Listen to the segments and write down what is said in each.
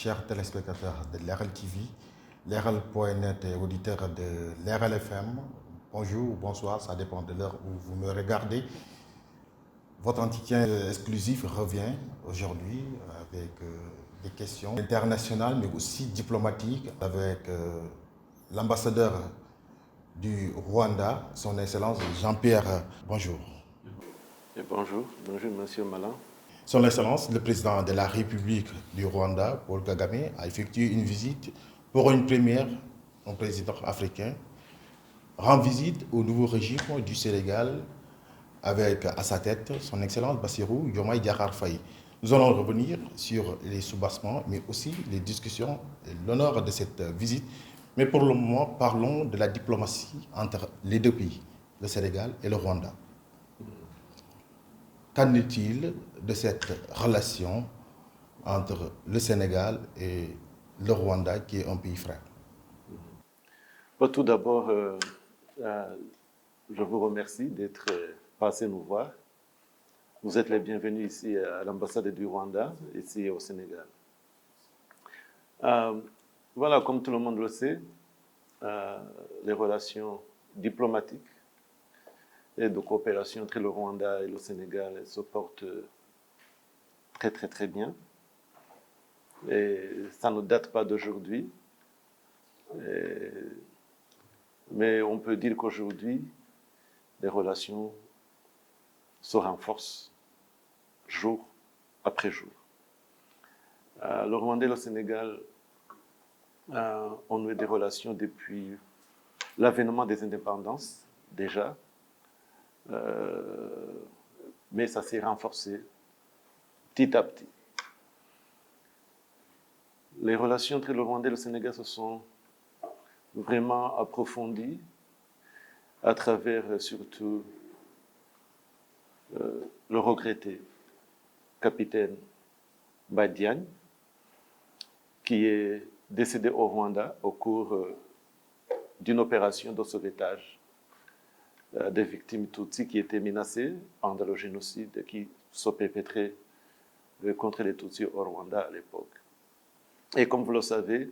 chers téléspectateurs de l'RL TV, l'RL.net et auditeurs de l'RL FM. Bonjour ou bonsoir, ça dépend de l'heure où vous me regardez. Votre entretien exclusif revient aujourd'hui avec des questions internationales mais aussi diplomatiques avec l'ambassadeur du Rwanda, son Excellence Jean-Pierre. Bonjour. Et bonjour, Monsieur Malan. Son Excellence, le président de la République du Rwanda, Paul Kagame, a effectué une visite pour une première, un président africain, rend visite au nouveau régime du Sénégal avec à sa tête son Excellence Bassirou Diomaye Diakhar Faye. Nous allons revenir sur les soubassements, mais aussi les discussions et l'honneur de cette visite. Mais pour le moment, parlons de la diplomatie entre les deux pays, le Sénégal et le Rwanda. Qu'en est-il de cette relation entre le Sénégal et le Rwanda, qui est un pays frère? Tout d'abord, je vous remercie d'être passé nous voir. Vous êtes les bienvenus ici à l'ambassade du Rwanda, ici au Sénégal. Voilà, comme tout le monde le sait, les relations diplomatiques et de coopération entre le Rwanda et le Sénégal se portent très bien. Et ça ne date pas d'aujourd'hui. Mais on peut dire qu'aujourd'hui, les relations se renforcent jour après jour. Le Rwanda et le Sénégal ont eu des relations depuis l'avènement des indépendances, déjà, mais ça s'est renforcé petit à petit. Les relations entre le Rwanda et le Sénégal se sont vraiment approfondies à travers surtout le regretté capitaine Badiane, qui est décédé au Rwanda au cours d'une opération de sauvetage des victimes Tutsis qui étaient menacées pendant le génocide qui se perpétrait contre les Tutsis au Rwanda à l'époque. Et comme vous le savez,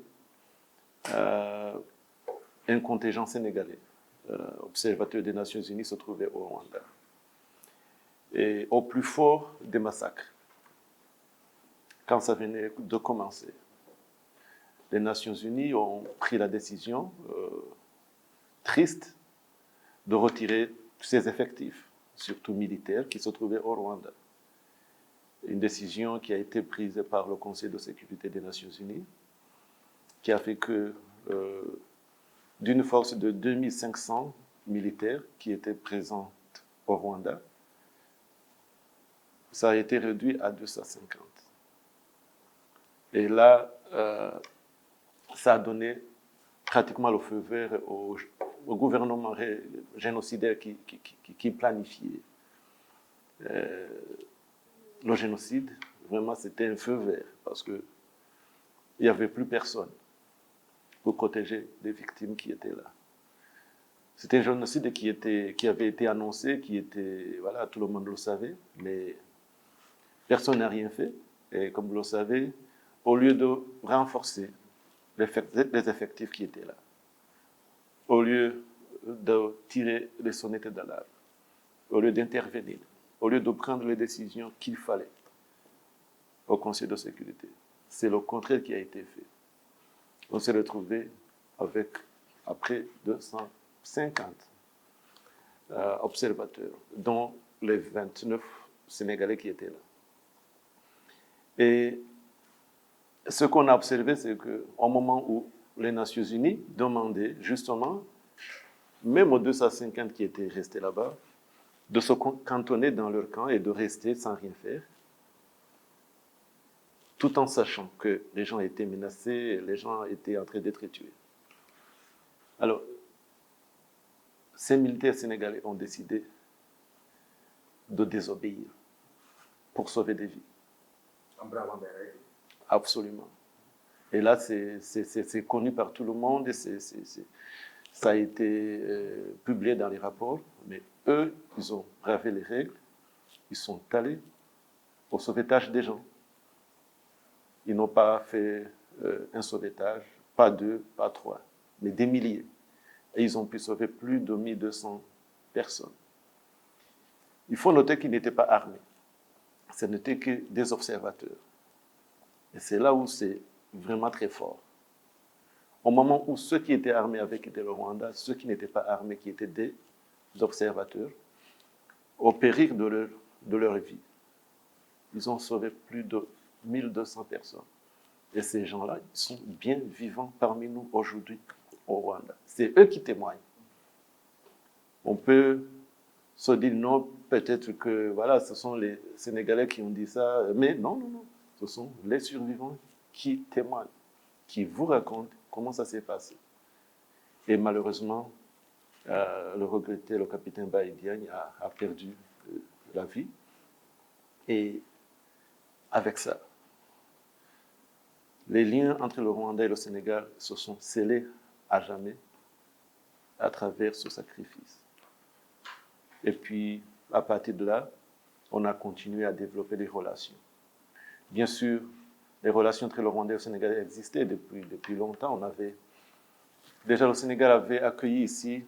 un contingent sénégalais, observateur des Nations Unies, se trouvait au Rwanda. Et au plus fort des massacres, quand ça venait de commencer, les Nations Unies ont pris la décision triste de retirer ses effectifs, surtout militaires, qui se trouvaient au Rwanda. Une décision qui a été prise par le Conseil de sécurité des Nations Unies, qui a fait que d'une force de 2500 militaires qui étaient présents au Rwanda, ça a été réduit à 250. Et là, ça a donné pratiquement le feu vert au gouvernement génocidaire qui planifiait le génocide. Vraiment, c'était un feu vert parce qu'il n'y avait plus personne pour protéger les victimes qui étaient là. C'était un génocide qui avait été annoncé, voilà, tout le monde le savait, mais personne n'a rien fait. Et comme vous le savez, au lieu de renforcer les effectifs qui étaient là, au lieu de tirer les sonnettes d'alarme, au lieu d'intervenir, au lieu de prendre les décisions qu'il fallait au Conseil de sécurité, c'est le contraire qui a été fait. On s'est retrouvé avec à près de 150 observateurs, dont les 29 Sénégalais qui étaient là. Et ce qu'on a observé, c'est qu'au moment où les Nations Unies demandaient justement, même aux 250 qui étaient restés là-bas, de se cantonner dans leur camp et de rester sans rien faire, tout en sachant que les gens étaient menacés, les gens étaient en train d'être tués. Alors, ces militaires sénégalais ont décidé de désobéir pour sauver des vies. En bravant des règles. Absolument. Et là, c'est connu par tout le monde, et ça a été publié dans les rapports, mais eux, ils ont bravé les règles, ils sont allés au sauvetage des gens. Ils n'ont pas fait un sauvetage, pas 2, pas 3, mais des milliers. Et ils ont pu sauver plus de 1200 personnes. Il faut noter qu'ils n'étaient pas armés. Ce n'étaient que des observateurs. Et c'est là où c'est vraiment très fort. Au moment où ceux qui étaient armés avaient quitté le Rwanda, ceux qui n'étaient pas armés, qui étaient des observateurs, au péril de leur vie, ils ont sauvé plus de 1200 personnes. Et ces gens-là, ils sont bien vivants parmi nous aujourd'hui au Rwanda. C'est eux qui témoignent. On peut se dire non, peut-être que voilà, ce sont les Sénégalais qui ont dit ça, mais non, non, non. Ce sont les survivants qui témoignent, qui vous racontent comment ça s'est passé. Et malheureusement, le regretté, le capitaine Baïdiagne a perdu la vie. Et avec ça, les liens entre le Rwanda et le Sénégal se sont scellés à jamais à travers ce sacrifice. Et puis, à partir de là, on a continué à développer des relations. Bien sûr, les relations entre le Rwanda et le Sénégal existaient depuis longtemps. Déjà, le Sénégal avait accueilli ici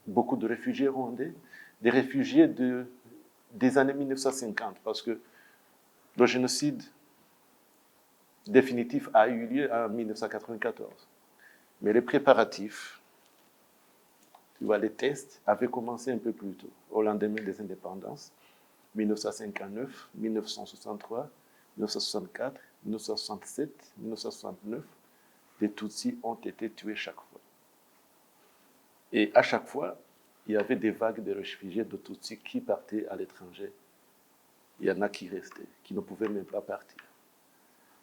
beaucoup de réfugiés rwandais, des réfugiés des années 1950, parce que le génocide définitif a eu lieu en 1994. Mais les préparatifs, tu vois, les tests avaient commencé un peu plus tôt, au lendemain des indépendances, 1959, 1963, 1964, 1967, 1969, les Tutsis ont été tués chaque fois. Et à chaque fois, il y avait des vagues de réfugiés de Tutsis qui partaient à l'étranger. Il y en a qui restaient, qui ne pouvaient même pas partir.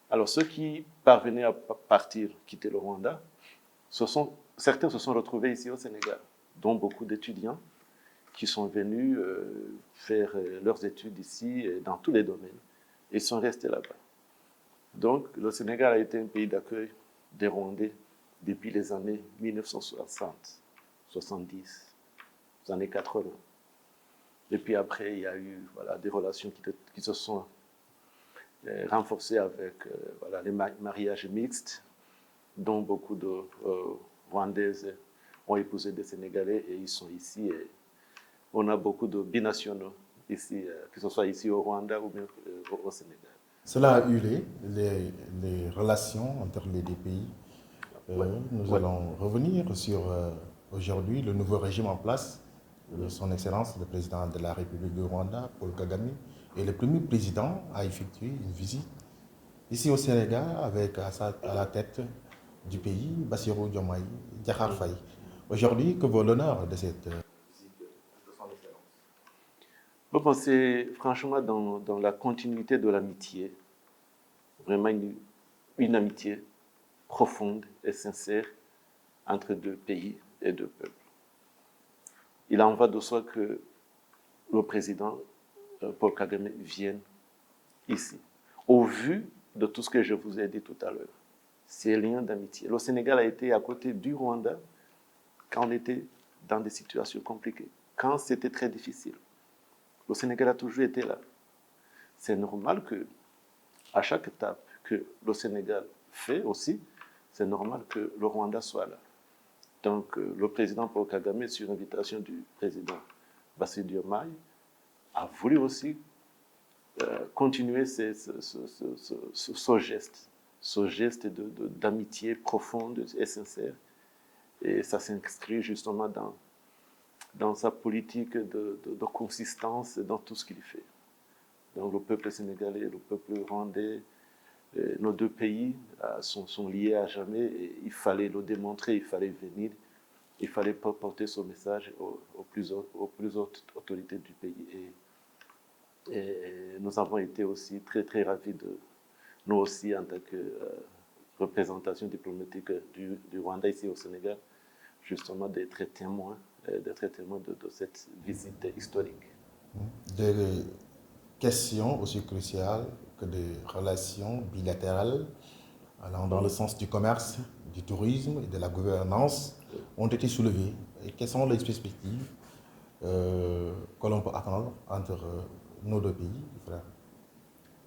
Alors ceux qui parvenaient à partir, quitter le Rwanda, certains se sont retrouvés ici au Sénégal, dont beaucoup d'étudiants qui sont venus faire leurs études ici dans tous les domaines et sont restés là-bas. Donc le Sénégal a été un pays d'accueil des Rwandais depuis les années 1960, 70, les années 80. Et puis après, il y a eu des relations qui se sont renforcées avec les mariages mixtes, dont beaucoup de Rwandaises ont épousé des Sénégalais et ils sont ici. Et on a beaucoup de binationaux ici, que ce soit ici au Rwanda ou bien au Sénégal. Cela a eu les relations entre les deux pays. Nous allons revenir sur aujourd'hui le nouveau régime en place de son Excellence, le président de la République du Rwanda, Paul Kagame, et le premier président a effectué une visite ici au Sénégal avec à la tête du pays, Bassirou Diomaye Diakhar Faye. Aujourd'hui, que vaut l'honneur de cette visite de son Excellence? C'est franchement dans la continuité de l'amitié, vraiment une amitié profonde et sincère entre deux pays et deux peuples. Il en va de soi que le président Paul Kagame vienne ici. Au vu de tout ce que je vous ai dit tout à l'heure, ces liens d'amitié. Le Sénégal a été à côté du Rwanda quand on était dans des situations compliquées, quand c'était très difficile. Le Sénégal a toujours été là. C'est normal que, à chaque étape que le Sénégal fait aussi, c'est normal que le Rwanda soit là. Donc, le président Paul Kagame, sur invitation du président Bassirou Diomaye, a voulu aussi continuer ce geste d'amitié profonde et sincère. Et ça s'inscrit justement dans sa politique de consistance dans tout ce qu'il fait. Donc le peuple sénégalais, le peuple rwandais, nos deux pays sont liés à jamais et il fallait le démontrer, il fallait venir, il fallait porter ce message aux plus hautes autorités du pays. Et nous avons été aussi très, très ravis nous aussi, en tant que représentation diplomatique du Rwanda ici au Sénégal, justement d'être témoins de cette visite historique. Des questions aussi cruciales que des relations bilatérales allant dans le sens du commerce, du tourisme et de la gouvernance ont été soulevées. Et quelles sont les perspectives que l'on peut attendre entre nos deux pays, frères?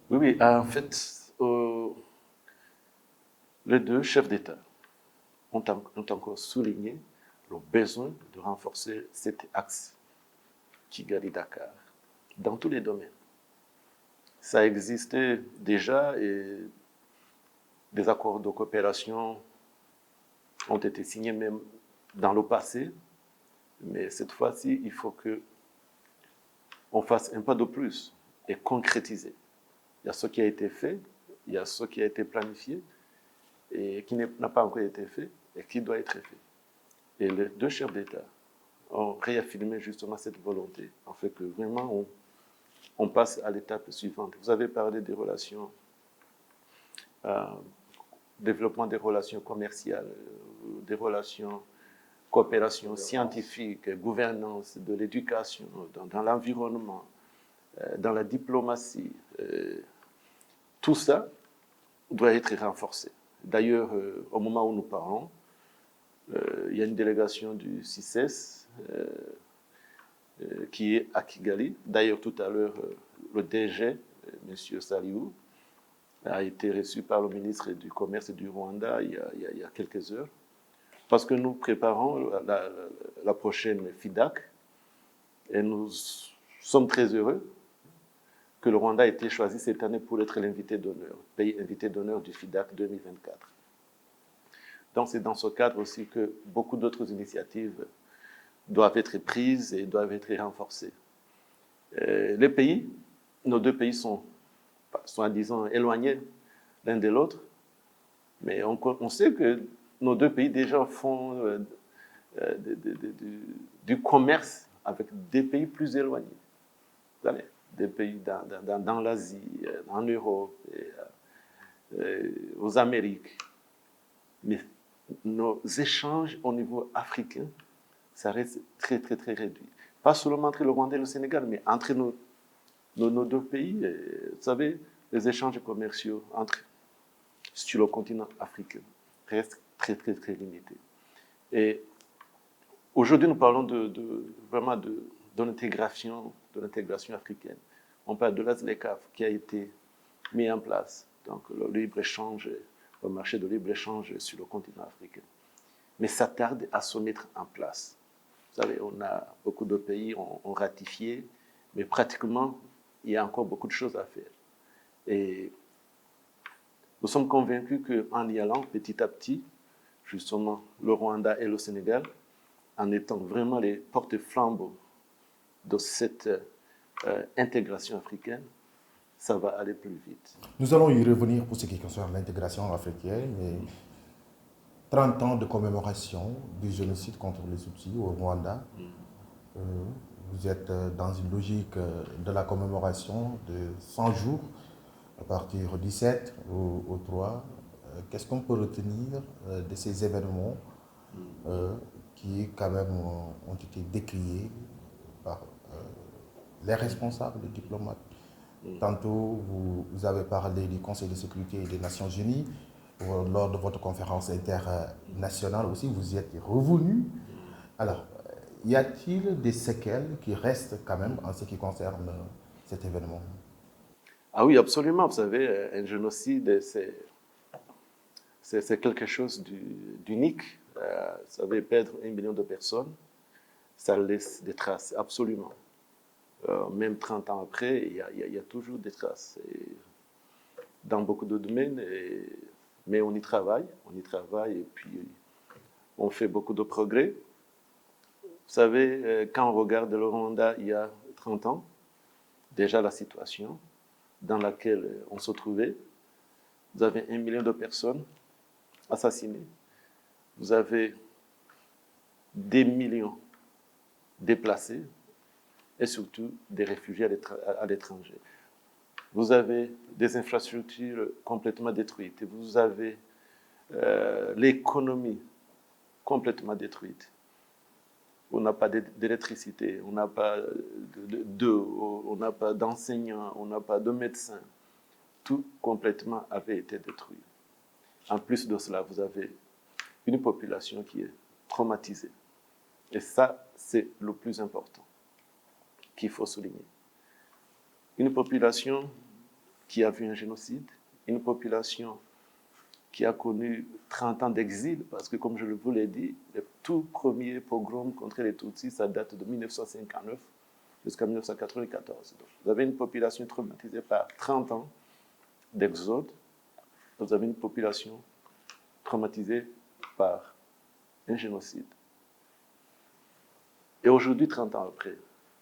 Oui, en fait, Les deux chefs d'État ont encore souligné le besoin de renforcer cet axe Kigali-Dakar dans tous les domaines. Ça existait déjà et des accords de coopération ont été signés même dans le passé, mais cette fois-ci, il faut qu'on fasse un pas de plus et concrétiser. Il y a ce qui a été fait, il y a ce qui a été planifié et qui n'a pas encore été fait et qui doit être fait. Et les deux chefs d'État ont réaffirmé justement cette volonté, en fait que vraiment on passe à l'étape suivante. Vous avez parlé des relations, développement des relations commerciales, des relations, coopération scientifique, gouvernance, de l'éducation, dans l'environnement, dans la diplomatie. Tout ça doit être renforcé. D'ailleurs, au moment où nous parlons, il y a une délégation du CICES qui est à Kigali. D'ailleurs, tout à l'heure, le DG, M. Saliou, a été reçu par le ministre du Commerce du Rwanda il y a quelques heures, parce que nous préparons la prochaine FIDAC et nous sommes très heureux que le Rwanda ait été choisi cette année pour être l'invité d'honneur, pays invité d'honneur du FIDAC 2024. Donc c'est dans ce cadre aussi que beaucoup d'autres initiatives doivent être prises et doivent être renforcées. Les pays, nos deux pays sont soi-disant éloignés l'un de l'autre, mais on sait que nos deux pays déjà font du commerce avec des pays plus éloignés. Vous savez, des pays dans l'Asie, en Europe, aux Amériques. Mais nos échanges au niveau africain, ça reste très, très, très réduit. Pas seulement entre le Rwanda et le Sénégal, mais entre nos deux pays. Vous savez, les échanges commerciaux sur le continent africain restent très, très, très limités. Et aujourd'hui, nous parlons vraiment de l'intégration africaine. On parle de l'ASLECAF qui a été mis en place, donc le libre-échange, le marché de libre-échange sur le continent africain. Mais ça tarde à se mettre en place. Vous savez, on a beaucoup de pays ont ratifié, mais pratiquement, il y a encore beaucoup de choses à faire. Et nous sommes convaincus qu'en y allant petit à petit, justement, le Rwanda et le Sénégal, en étant vraiment les porte-flambeaux de cette intégration africaine, ça va aller plus vite. Nous allons y revenir pour ce qui concerne l'intégration africaine, mais 30 ans de commémoration du génocide contre les Tutsis au Rwanda. Vous êtes dans une logique de la commémoration de 100 jours, à partir du 7 au 3. Qu'est-ce qu'on peut retenir de ces événements qui, quand même, ont été décriés par les responsables, les diplomates? Tantôt, vous avez parlé du Conseil de sécurité des Nations Unies. Lors de votre conférence internationale aussi, vous y êtes revenu. Alors, y a-t-il des séquelles qui restent quand même en ce qui concerne cet événement? Ah oui, absolument. Vous savez, un génocide, c'est quelque chose d'unique. Vous savez, perdre 1 million de personnes, ça laisse des traces, absolument. Même 30 ans après, il y a toujours des traces. Et dans beaucoup de domaines, mais on y travaille et puis on fait beaucoup de progrès. Vous savez, quand on regarde le Rwanda il y a 30 ans, déjà la situation dans laquelle on se trouvait, vous avez 1 million de personnes assassinées, vous avez des millions déplacés et surtout des réfugiés à l'étranger. Vous avez des infrastructures complètement détruites, vous avez l'économie complètement détruite. On n'a pas d'électricité, on n'a pas d'eau, on n'a pas d'enseignants, on n'a pas de médecins. Tout complètement avait été détruit. En plus de cela, vous avez une population qui est traumatisée. Et ça, c'est le plus important qu'il faut souligner. Une population qui a vu un génocide, une population qui a connu 30 ans d'exil, parce que comme je vous l'ai dit, le tout premier pogrom contre les Tutsis, ça date de 1959 jusqu'à 1994. Donc, vous avez une population traumatisée par 30 ans d'exode, vous avez une population traumatisée par un génocide. Et aujourd'hui, 30 ans après,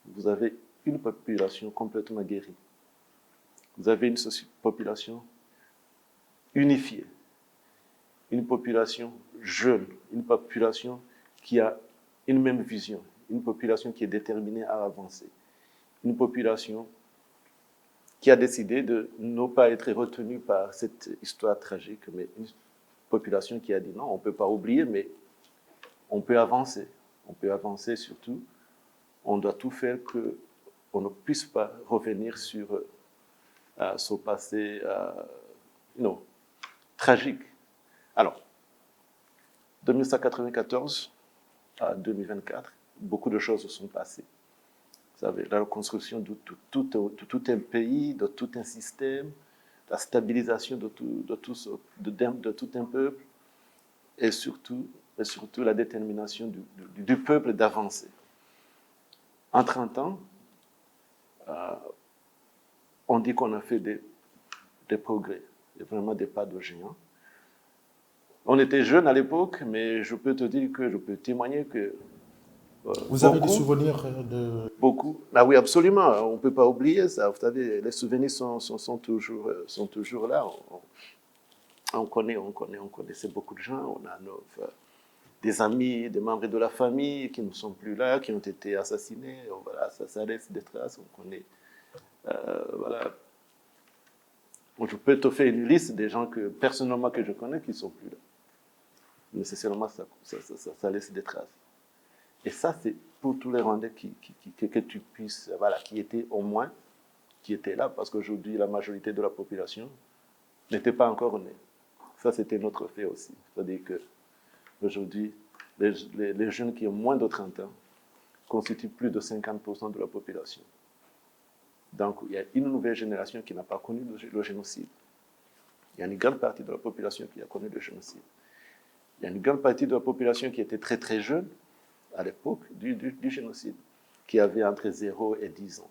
vous avez une population complètement guérie. Vous avez une population unifiée, une population jeune, une population qui a une même vision, une population qui est déterminée à avancer, une population qui a décidé de ne pas être retenue par cette histoire tragique, mais une population qui a dit non, on ne peut pas oublier, mais on peut avancer. On peut avancer surtout. On doit tout faire qu'on ne puisse pas revenir sur ce passé tragique. Alors, de 1994 à 2024, beaucoup de choses se sont passées. Vous savez, la reconstruction de tout un pays, de tout un système, la stabilisation de tout un peuple, et surtout la détermination du peuple d'avancer. En 30 ans, on dit qu'on a fait des progrès, vraiment des pas de géant. On était jeunes à l'époque, mais je peux témoigner que Vous avez des souvenirs de... Beaucoup. Ah oui, absolument. On ne peut pas oublier ça. Vous savez, les souvenirs sont toujours là. On connaissait beaucoup de gens. On a des amis, des membres de la famille qui ne sont plus là, qui ont été assassinés. Voilà, ça laisse des traces. On connaît. Voilà. Je peux te faire une liste des gens personnellement que je connais qui ne sont plus là. Nécessairement, ça laisse des traces. Et ça, c'est pour tous les Rwandais que tu puisses, voilà, qui étaient là, parce qu'aujourd'hui, la majorité de la population n'était pas encore née. Ça, c'était notre fait aussi. C'est-à-dire qu'aujourd'hui, les jeunes qui ont moins de 30 ans constituent plus de 50% de la population. Donc, il y a une nouvelle génération qui n'a pas connu le génocide. Il y a une grande partie de la population qui a connu le génocide. Il y a une grande partie de la population qui était très, très jeune à l'époque du génocide, qui avait entre 0 et 10 ans,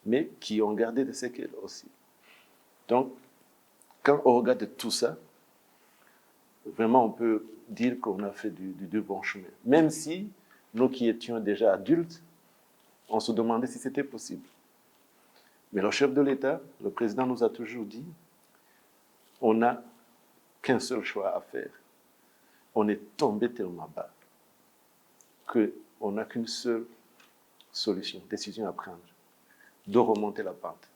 mais qui ont gardé des séquelles aussi. Donc, quand on regarde tout ça, vraiment on peut dire qu'on a fait du bon chemin. Même si nous qui étions déjà adultes, on se demandait si c'était possible. Mais le chef de l'État, le président nous a toujours dit, on n'a qu'un seul choix à faire. On est tombé tellement bas qu'on n'a qu'une seule solution, décision à prendre, de remonter la pente.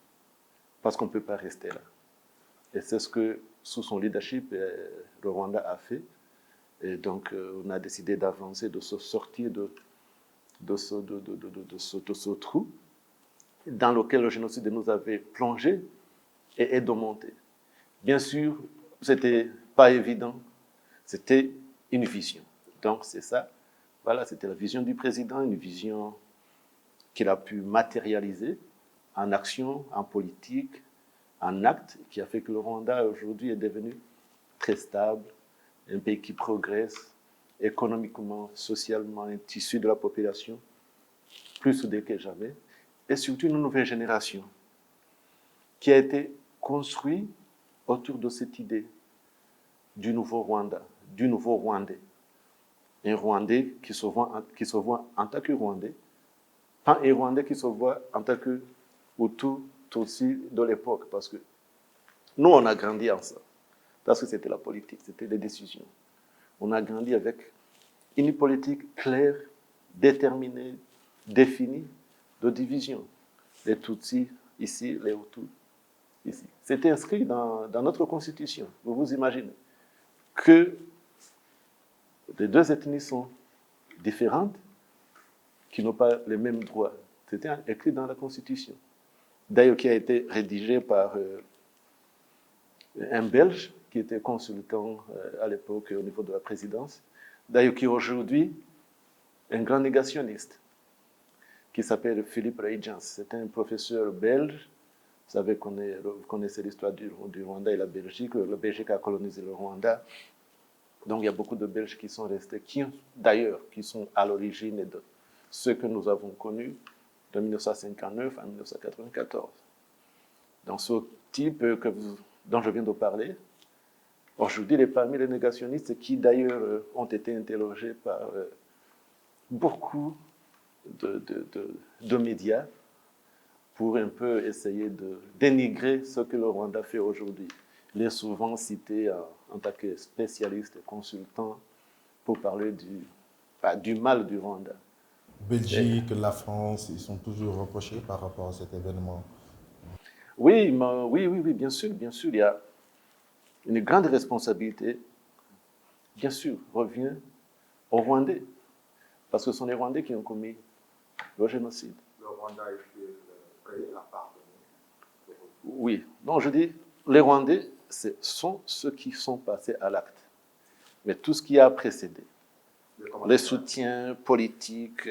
Parce qu'on ne peut pas rester là. Et c'est ce que, sous son leadership, le Rwanda a fait. Et donc, on a décidé d'avancer, de se sortir de ce trou dans lequel le génocide nous avait plongé et de monter. Bien sûr, ce n'était pas évident. C'était une vision. Donc, c'est ça. Voilà, c'était la vision du président, une vision qu'il a pu matérialiser en action, en politique, en acte, qui a fait que le Rwanda aujourd'hui est devenu très stable, un pays qui progresse économiquement, socialement, un tissu de la population plus soudé que jamais, et surtout une nouvelle génération qui a été construite autour de cette idée du nouveau Rwanda, du nouveau Rwandais. Un Rwandais qui se voit en tant que Rwandais, pas un Rwandais qui se voit en tant que Hutu aussi de l'époque, parce que nous, on a grandi ensemble, parce que c'était la politique, c'était les décisions. On a grandi avec une politique claire, déterminée, définie, de division. Les Tutsis ici, les Hutus ici. C'était inscrit dans notre constitution. Vous vous imaginez que les deux ethnies sont différentes, qui n'ont pas les mêmes droits. C'était écrit dans la constitution. D'ailleurs, qui a été rédigé par un Belge qui était consultant à l'époque au niveau de la présidence. D'ailleurs, qui est aujourd'hui un grand négationniste, qui s'appelle Philippe Reijens. C'est un professeur belge savez, vous connaissez l'histoire du Rwanda et la Belgique. La Belgique a colonisé le Rwanda. Donc il y a beaucoup de Belges qui sont restés, d'ailleurs, qui sont à l'origine de ceux que nous avons connus de 1959 à 1994. Donc ce type dont je viens de parler, aujourd'hui, il est parmi les négationnistes qui, d'ailleurs, ont été interrogés par beaucoup de médias pour un peu essayer de dénigrer ce que le Rwanda fait aujourd'hui. Il est souvent cité en tant que spécialiste et consultant pour parler du mal du Rwanda. Belgique, la France, ils sont toujours reprochés par rapport à cet événement. Oui, oui, bien sûr, il y a une grande responsabilité, bien sûr, revient aux Rwandais, parce que ce sont les Rwandais qui ont commis le génocide. Le Rwanda est prêt à pardonner? Oui, non, je dis, les Rwandais sont ceux qui sont passés à l'acte. Mais tout ce qui a précédé, les soutiens politiques,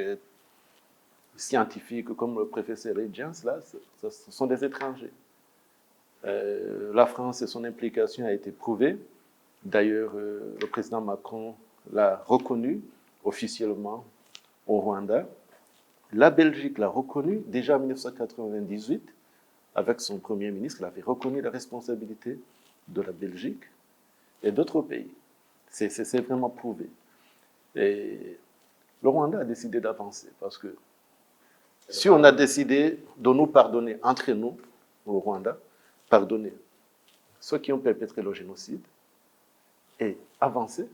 scientifiques, comme le professeur Reggians, là, ce sont des étrangers. La France et son implication a été prouvée. D'ailleurs, le président Macron l'a reconnu officiellement au Rwanda. La Belgique l'a reconnu déjà en 1998 avec son premier ministre. Il avait reconnu la responsabilité de la Belgique et d'autres pays. C'est vraiment prouvé. Et le Rwanda a décidé d'avancer parce que si on a décidé de nous pardonner entre nous, au Rwanda, pardonner ceux qui ont perpétré le génocide et avancer,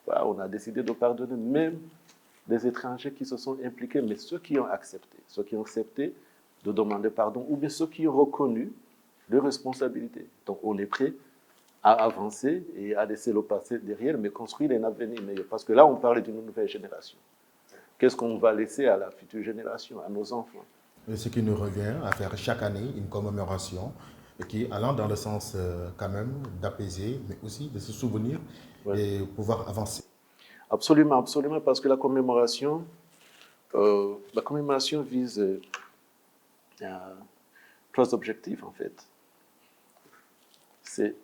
voilà, on a décidé de pardonner même des étrangers qui se sont impliqués, mais ceux qui ont accepté de demander pardon, ou bien ceux qui ont reconnu leurs responsabilités. Donc on est prêt à avancer et à laisser le passé derrière, mais construire un avenir meilleur. Parce que là, on parle d'une nouvelle génération. Qu'est-ce qu'on va laisser à la future génération, à nos enfants? Et ce qui nous revient à faire chaque année une commémoration qui allant dans le sens quand même d'apaiser, mais aussi de se souvenir et pouvoir avancer. Absolument, absolument, parce que la commémoration vise trois objectifs, en fait. C'est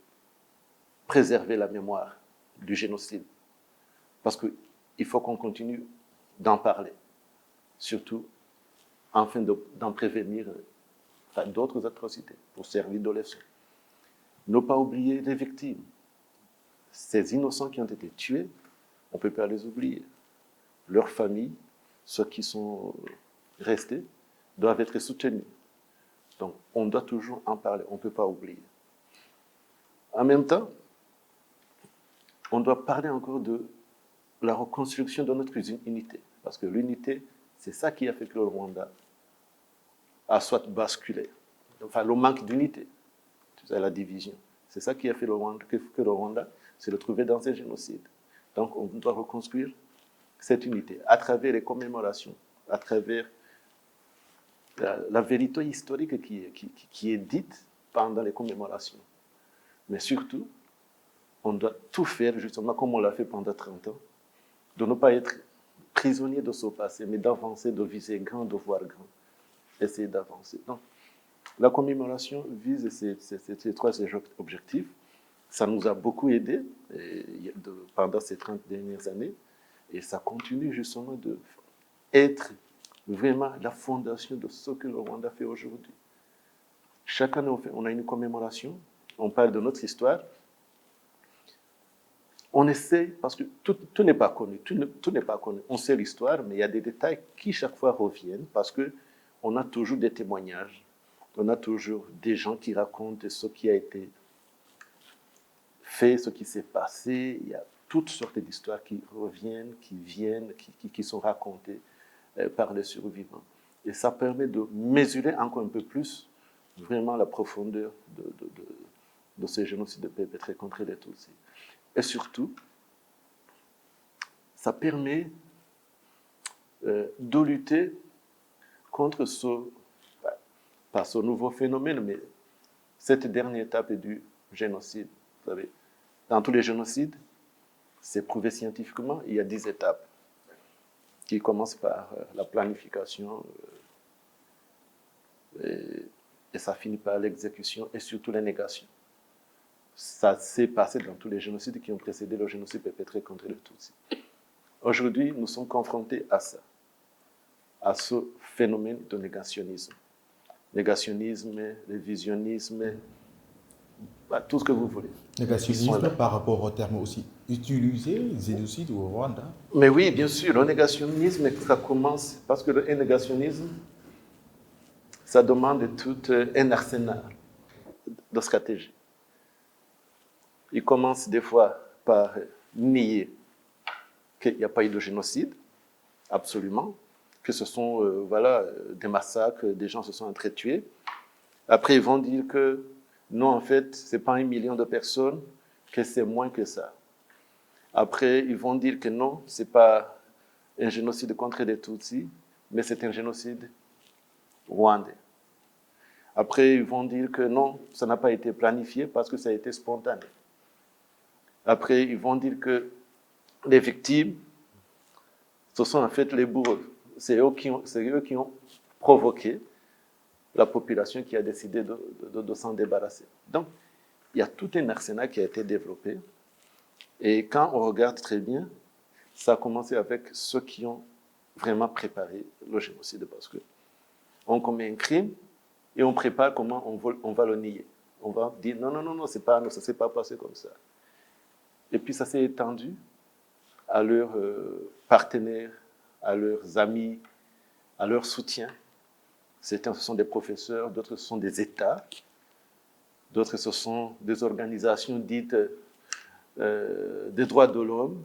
préserver la mémoire du génocide, parce qu'il faut qu'on continue d'en parler, surtout afin d'en prévenir d'autres atrocités, pour servir de leçon. Ne pas oublier les victimes. Ces innocents qui ont été tués, on ne peut pas les oublier. Leurs familles, ceux qui sont restés, doivent être soutenus. Donc, on doit toujours en parler, on ne peut pas oublier. En même temps, on doit parler encore de la reconstruction de notre unité. Parce que l'unité, c'est ça qui a fait que le Rwanda a soit basculé. Enfin, le manque d'unité, la division. C'est ça qui a fait que le Rwanda s'est retrouvé dans un génocide. Donc, on doit reconstruire cette unité à travers les commémorations, à travers la vérité historique qui est dite pendant les commémorations. Mais surtout, on doit tout faire, justement, comme on l'a fait pendant 30 ans, de ne pas être prisonnier de ce passé, mais d'avancer, de viser grand, de voir grand, essayer d'avancer. Donc, la commémoration vise ces trois objectifs. Ça nous a beaucoup aidés pendant ces 30 dernières années, et ça continue justement d'être vraiment la fondation de ce que le Rwanda fait aujourd'hui. Chaque année, on a une commémoration, on parle de notre histoire. On essaie, parce que tout n'est pas connu, tout n'est pas connu. On sait l'histoire, mais il y a des détails qui chaque fois reviennent parce qu'on a toujours des témoignages, on a toujours des gens qui racontent ce qui a été fait, ce qui s'est passé. Il y a toutes sortes d'histoires qui reviennent, qui viennent, qui sont racontées par les survivants. Et ça permet de mesurer encore un peu plus vraiment la profondeur de ces génocides perpétrés contre les Tutsis. Et surtout, ça permet de lutter contre pas ce nouveau phénomène, mais cette dernière étape du génocide. Vous savez, dans tous les génocides, c'est prouvé scientifiquement, il y a 10 étapes qui commencent par la planification, et ça finit par l'exécution et surtout les négations. Ça s'est passé dans tous les génocides qui ont précédé le génocide perpétré contre les Tutsis. Aujourd'hui, nous sommes confrontés à ça, à ce phénomène de négationnisme. Négationnisme, révisionnisme, tout ce que vous voulez. Négationnisme par rapport au terme aussi utilisé, génocide au Rwanda. Mais oui, bien sûr, le négationnisme, ça commence parce que le négationnisme, ça demande tout un arsenal de stratégie. Il commence des fois par nier qu'il n'y a pas eu de génocide, absolument, que ce sont des massacres, des gens se sont entretués. Après, ils vont dire que non, en fait, ce n'est pas 1 million de personnes, que c'est moins que ça. Après, ils vont dire que non, ce n'est pas un génocide contre les Tutsis, mais c'est un génocide rwandais. Après, ils vont dire que non, ça n'a pas été planifié parce que ça a été spontané. Après, ils vont dire que les victimes, ce sont en fait les bourreaux. C'est eux qui ont provoqué la population qui a décidé de s'en débarrasser. Donc, il y a tout un arsenal qui a été développé. Et quand on regarde très bien, ça a commencé avec ceux qui ont vraiment préparé le génocide, parce qu'on commet un crime et on prépare comment on va le nier. On va dire non, c'est pas nous, ça ne s'est pas passé comme ça. Et puis ça s'est étendu à leurs partenaires, à leurs amis, à leurs soutiens. Certains, ce sont des professeurs, d'autres, ce sont des États, d'autres, ce sont des organisations dites des droits de l'homme.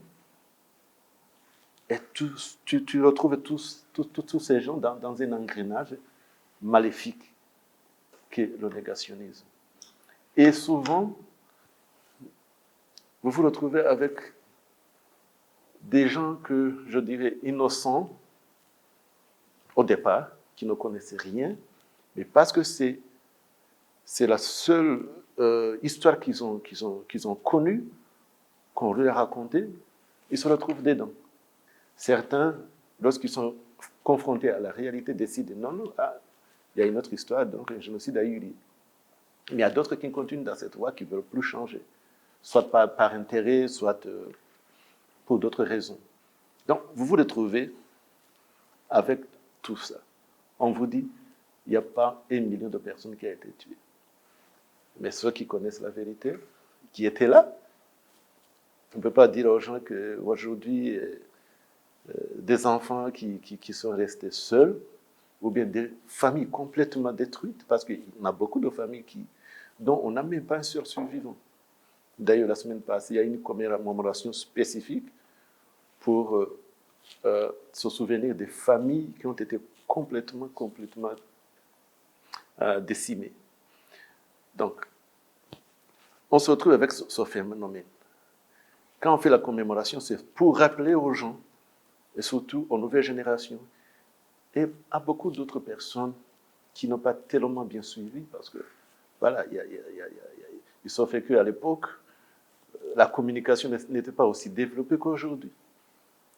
Et tu retrouves tous ces gens dans un engrenage maléfique qu'est le négationnisme. Et souvent, vous vous retrouvez avec des gens que je dirais innocents au départ, qui ne connaissaient rien, mais parce que c'est la seule histoire qu'ils ont connue, qu'on leur a racontée, ils se retrouvent dedans. Certains, lorsqu'ils sont confrontés à la réalité, décident non, il y a une autre histoire, donc un génocide a eu lieu. Mais il y a d'autres qui continuent dans cette voie, qui ne veulent plus changer, soit par intérêt, soit pour d'autres raisons. Donc, vous vous retrouvez avec tout ça. On vous dit, il n'y a pas 1 million de personnes qui ont été tuées. Mais ceux qui connaissent la vérité, qui étaient là, on ne peut pas dire aux gens qu'aujourd'hui, des enfants qui sont restés seuls, ou bien des familles complètement détruites, parce qu'il y en a beaucoup de familles dont on n'a même pas un seul survivant. D'ailleurs, la semaine passée, il y a une commémoration spécifique pour se souvenir des familles qui ont été complètement décimées. Donc, on se retrouve avec ce phénomène. Quand on fait la commémoration, c'est pour rappeler aux gens, et surtout aux nouvelles générations, et à beaucoup d'autres personnes qui n'ont pas tellement bien suivi, parce que, voilà, il se fait qu'à l'époque, la communication n'était pas aussi développée qu'aujourd'hui.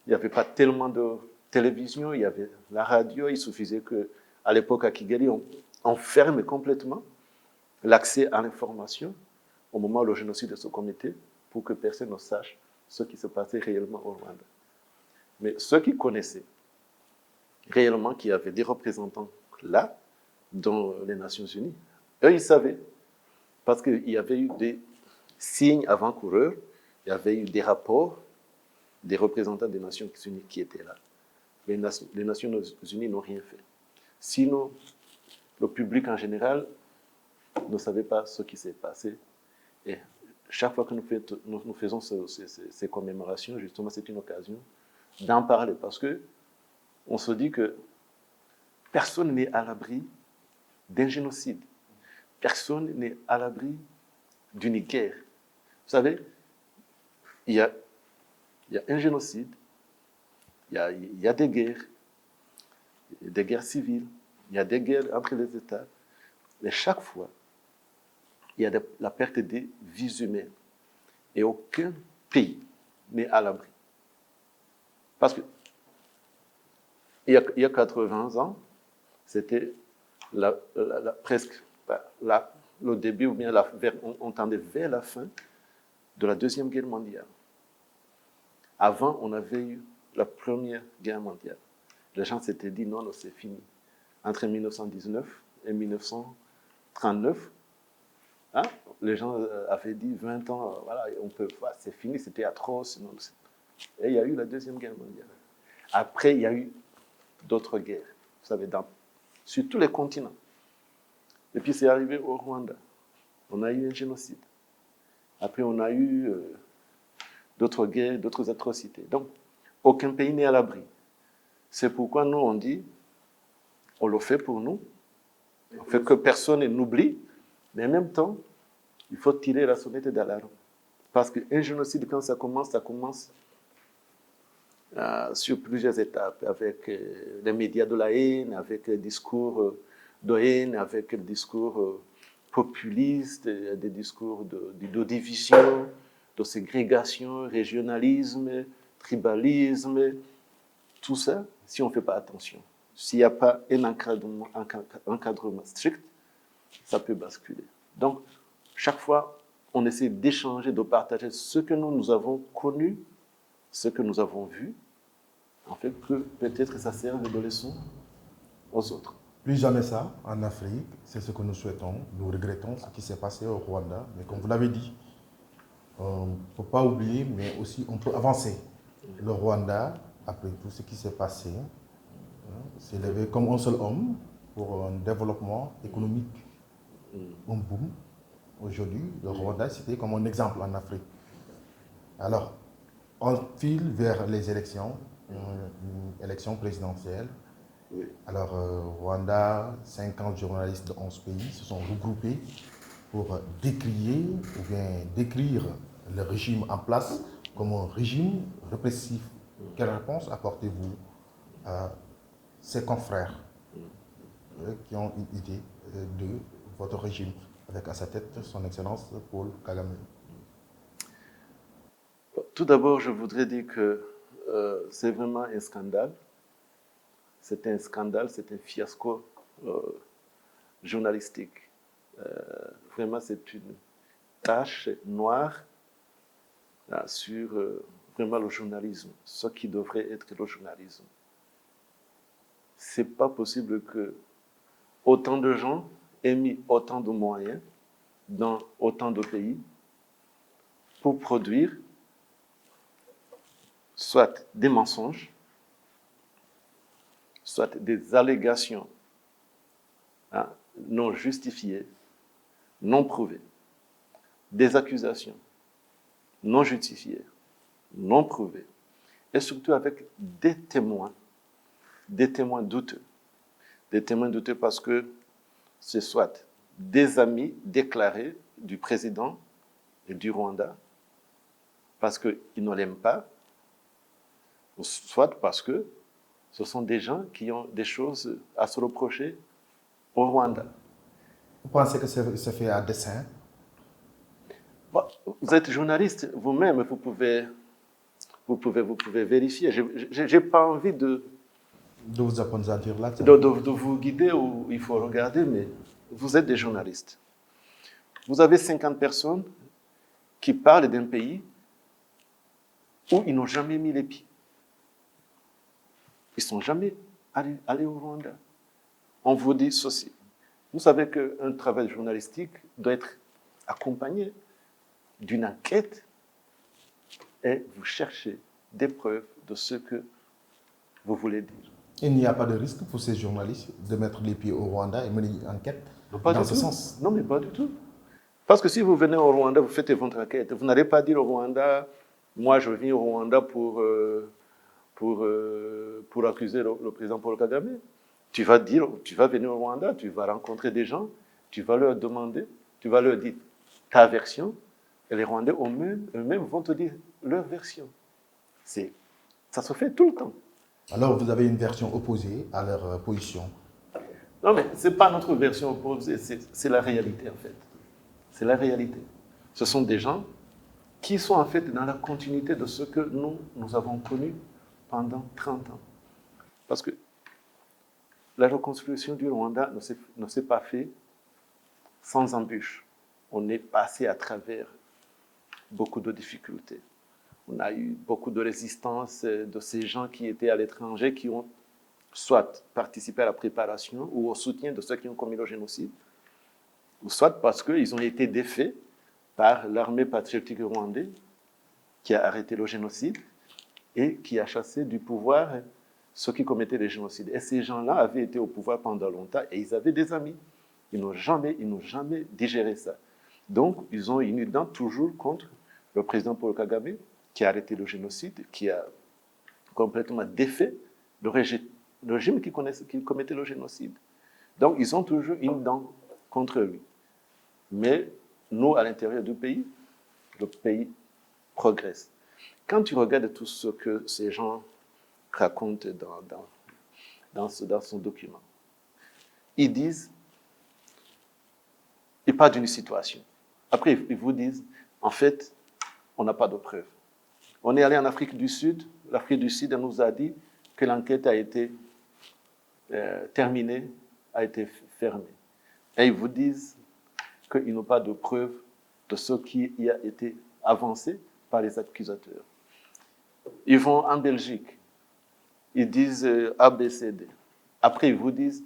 Il n'y avait pas tellement de télévision, il y avait la radio, il suffisait qu'à l'époque, à Kigali, on ferme complètement l'accès à l'information au moment où le génocide se commettait, pour que personne ne sache ce qui se passait réellement au Rwanda. Mais ceux qui connaissaient réellement qu'il y avait des représentants là, dans les Nations Unies, eux, ils savaient, parce qu'il y avait eu des signes avant-coureurs, il y avait eu des rapports des représentants des Nations Unies qui étaient là. Mais les Nations Unies n'ont rien fait. Sinon, le public en général ne savait pas ce qui s'est passé. Et chaque fois que nous faisons ces commémorations, justement, c'est une occasion d'en parler, parce qu'on se dit que personne n'est à l'abri d'un génocide. Personne n'est à l'abri d'une guerre. Vous savez, il y a un génocide, il y a des guerres civiles, il y a des guerres entre les États. Et chaque fois, il y a la perte des vies humaines. Et aucun pays n'est à l'abri. Parce que il y a 80 ans, c'était presque le début, ou bien on tendait vers la fin de la Deuxième Guerre mondiale. Avant, on avait eu la Première Guerre mondiale. Les gens s'étaient dit, non, c'est fini. Entre 1919 et 1939, hein, les gens avaient dit 20 ans, voilà, on peut pas, c'est fini, c'était atroce. Non, et il y a eu la Deuxième Guerre mondiale. Après, il y a eu d'autres guerres, vous savez, sur tous les continents. Et puis c'est arrivé au Rwanda. On a eu un génocide. Après, on a eu d'autres guerres, d'autres atrocités. Donc, aucun pays n'est à l'abri. C'est pourquoi nous, on dit, on le fait pour nous, on fait que personne n'oublie, mais en même temps, il faut tirer la sonnette d'alarme. Parce qu'un génocide, quand ça commence sur plusieurs étapes, avec les médias de la haine, avec les discours de haine, avec le discours populiste, des discours de division, de ségrégation, régionalisme, tribalisme, tout ça, si on ne fait pas attention, s'il n'y a pas un encadrement strict, ça peut basculer. Donc, chaque fois, on essaie d'échanger, de partager ce que nous avons connu, ce que nous avons vu, en fait, que peut-être ça serve de leçon aux autres. Plus jamais ça en Afrique, c'est ce que nous souhaitons. Nous regrettons ce qui s'est passé au Rwanda, mais comme vous l'avez dit, on ne peut pas oublier, mais aussi on peut avancer. Le Rwanda, après tout ce qui s'est passé, s'est levé comme un seul homme pour un développement économique, un boom. Aujourd'hui, le Rwanda, c'était comme un exemple en Afrique. Alors, on file vers les élections, une élection présidentielle. Oui. Alors, Rwanda, 50 journalistes de 11 pays se sont regroupés pour décrier ou bien décrire le régime en place comme un régime répressif. Quelle réponse apportez-vous à ces confrères qui ont une idée de votre régime, avec à sa tête son Excellence Paul Kagame? Tout d'abord, je voudrais dire que c'est vraiment un scandale. C'est un scandale, c'est un fiasco journalistique. Vraiment, c'est une tache noire sur vraiment le journalisme, ce qui devrait être le journalisme. C'est pas possible que autant de gens aient mis autant de moyens dans autant de pays pour produire soit des mensonges, soit des allégations non justifiées, non prouvées, des accusations non justifiées, non prouvées, et surtout avec des témoins douteux. Des témoins douteux parce que c'est soit des amis déclarés du président et du Rwanda, parce qu'ils ne l'aiment pas, soit parce que ce sont des gens qui ont des choses à se reprocher au Rwanda. Vous pensez que c'est fait à dessein? Vous êtes journaliste vous-même, vous pouvez vérifier. Je n'ai pas envie de vous apprendre à dire là. De vous guider où il faut regarder, mais vous êtes des journalistes. Vous avez 50 personnes qui parlent d'un pays où ils n'ont jamais mis les pieds. Ils ne sont jamais allés au Rwanda. On vous dit ceci. Vous savez qu'un travail journalistique doit être accompagné d'une enquête et vous cherchez des preuves de ce que vous voulez dire. Il n'y a pas de risque pour ces journalistes de mettre les pieds au Rwanda et mener une enquête dans ce sens? Non, mais pas du tout. Parce que si vous venez au Rwanda, vous faites votre enquête. Vous n'allez pas dire au Rwanda, moi je viens au Rwanda pour accuser le président Paul Kagame. Tu vas venir au Rwanda, tu vas rencontrer des gens, tu vas leur demander, tu vas leur dire ta version, et les Rwandais eux-mêmes vont te dire leur version. Ça se fait tout le temps. Alors vous avez une version opposée à leur position? Non, mais ce n'est pas notre version opposée, c'est la réalité en fait. C'est la réalité. Ce sont des gens qui sont en fait dans la continuité de ce que nous avons connu pendant 30 ans. Parce que la reconstruction du Rwanda ne s'est pas faite sans embûche. On est passé à travers beaucoup de difficultés. On a eu beaucoup de résistance de ces gens qui étaient à l'étranger, qui ont soit participé à la préparation ou au soutien de ceux qui ont commis le génocide, ou soit parce qu'ils ont été défaits par l'armée patriotique rwandaise qui a arrêté le génocide et qui a chassé du pouvoir ceux qui commettaient les génocides. Et ces gens-là avaient été au pouvoir pendant longtemps et ils avaient des amis. Ils n'ont jamais digéré ça. Donc, ils ont une dent toujours contre le président Paul Kagame, qui a arrêté le génocide, qui a complètement défait le régime qui commettait le génocide. Donc, ils ont toujours une dent contre lui. Mais nous, à l'intérieur du pays, le pays progresse. Quand tu regardes tout ce que ces gens racontent dans son document, ils disent, ils parlent d'une situation. Après, ils vous disent, en fait, on n'a pas de preuves. On est allé en Afrique du Sud. L'Afrique du Sud nous a dit que l'enquête a été terminée, a été fermée. Et ils vous disent qu'ils n'ont pas de preuves de ce qui a été avancé par les accusateurs. Ils vont en Belgique. Ils disent ABCD. Après, ils vous disent,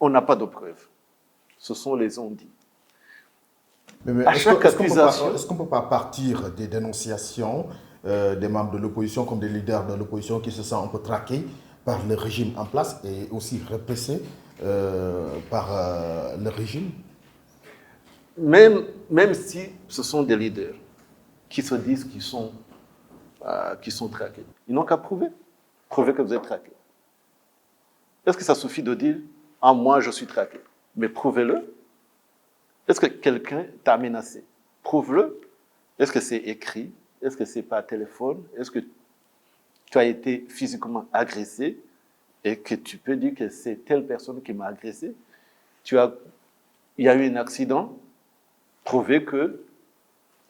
on n'a pas de preuves. Ce sont les on-dit. Mais À chaque accusation... est-ce qu'on ne peut pas partir des dénonciations des membres de l'opposition comme des leaders de l'opposition qui se sentent un peu traqués par le régime en place et aussi répressés par le régime? Même si ce sont des leaders qui se disent qu'ils sont traqués, ils n'ont qu'à prouver que vous êtes traqué. Est-ce que ça suffit de dire « Ah, moi, je suis traqué » Mais prouvez-le. Est-ce que quelqu'un t'a menacé? Prouve-le. Est-ce que c'est écrit? Est-ce que c'est par téléphone? Est-ce que tu as été physiquement agressé et que tu peux dire que c'est telle personne qui m'a agressé? Il y a eu un accident, prouvez que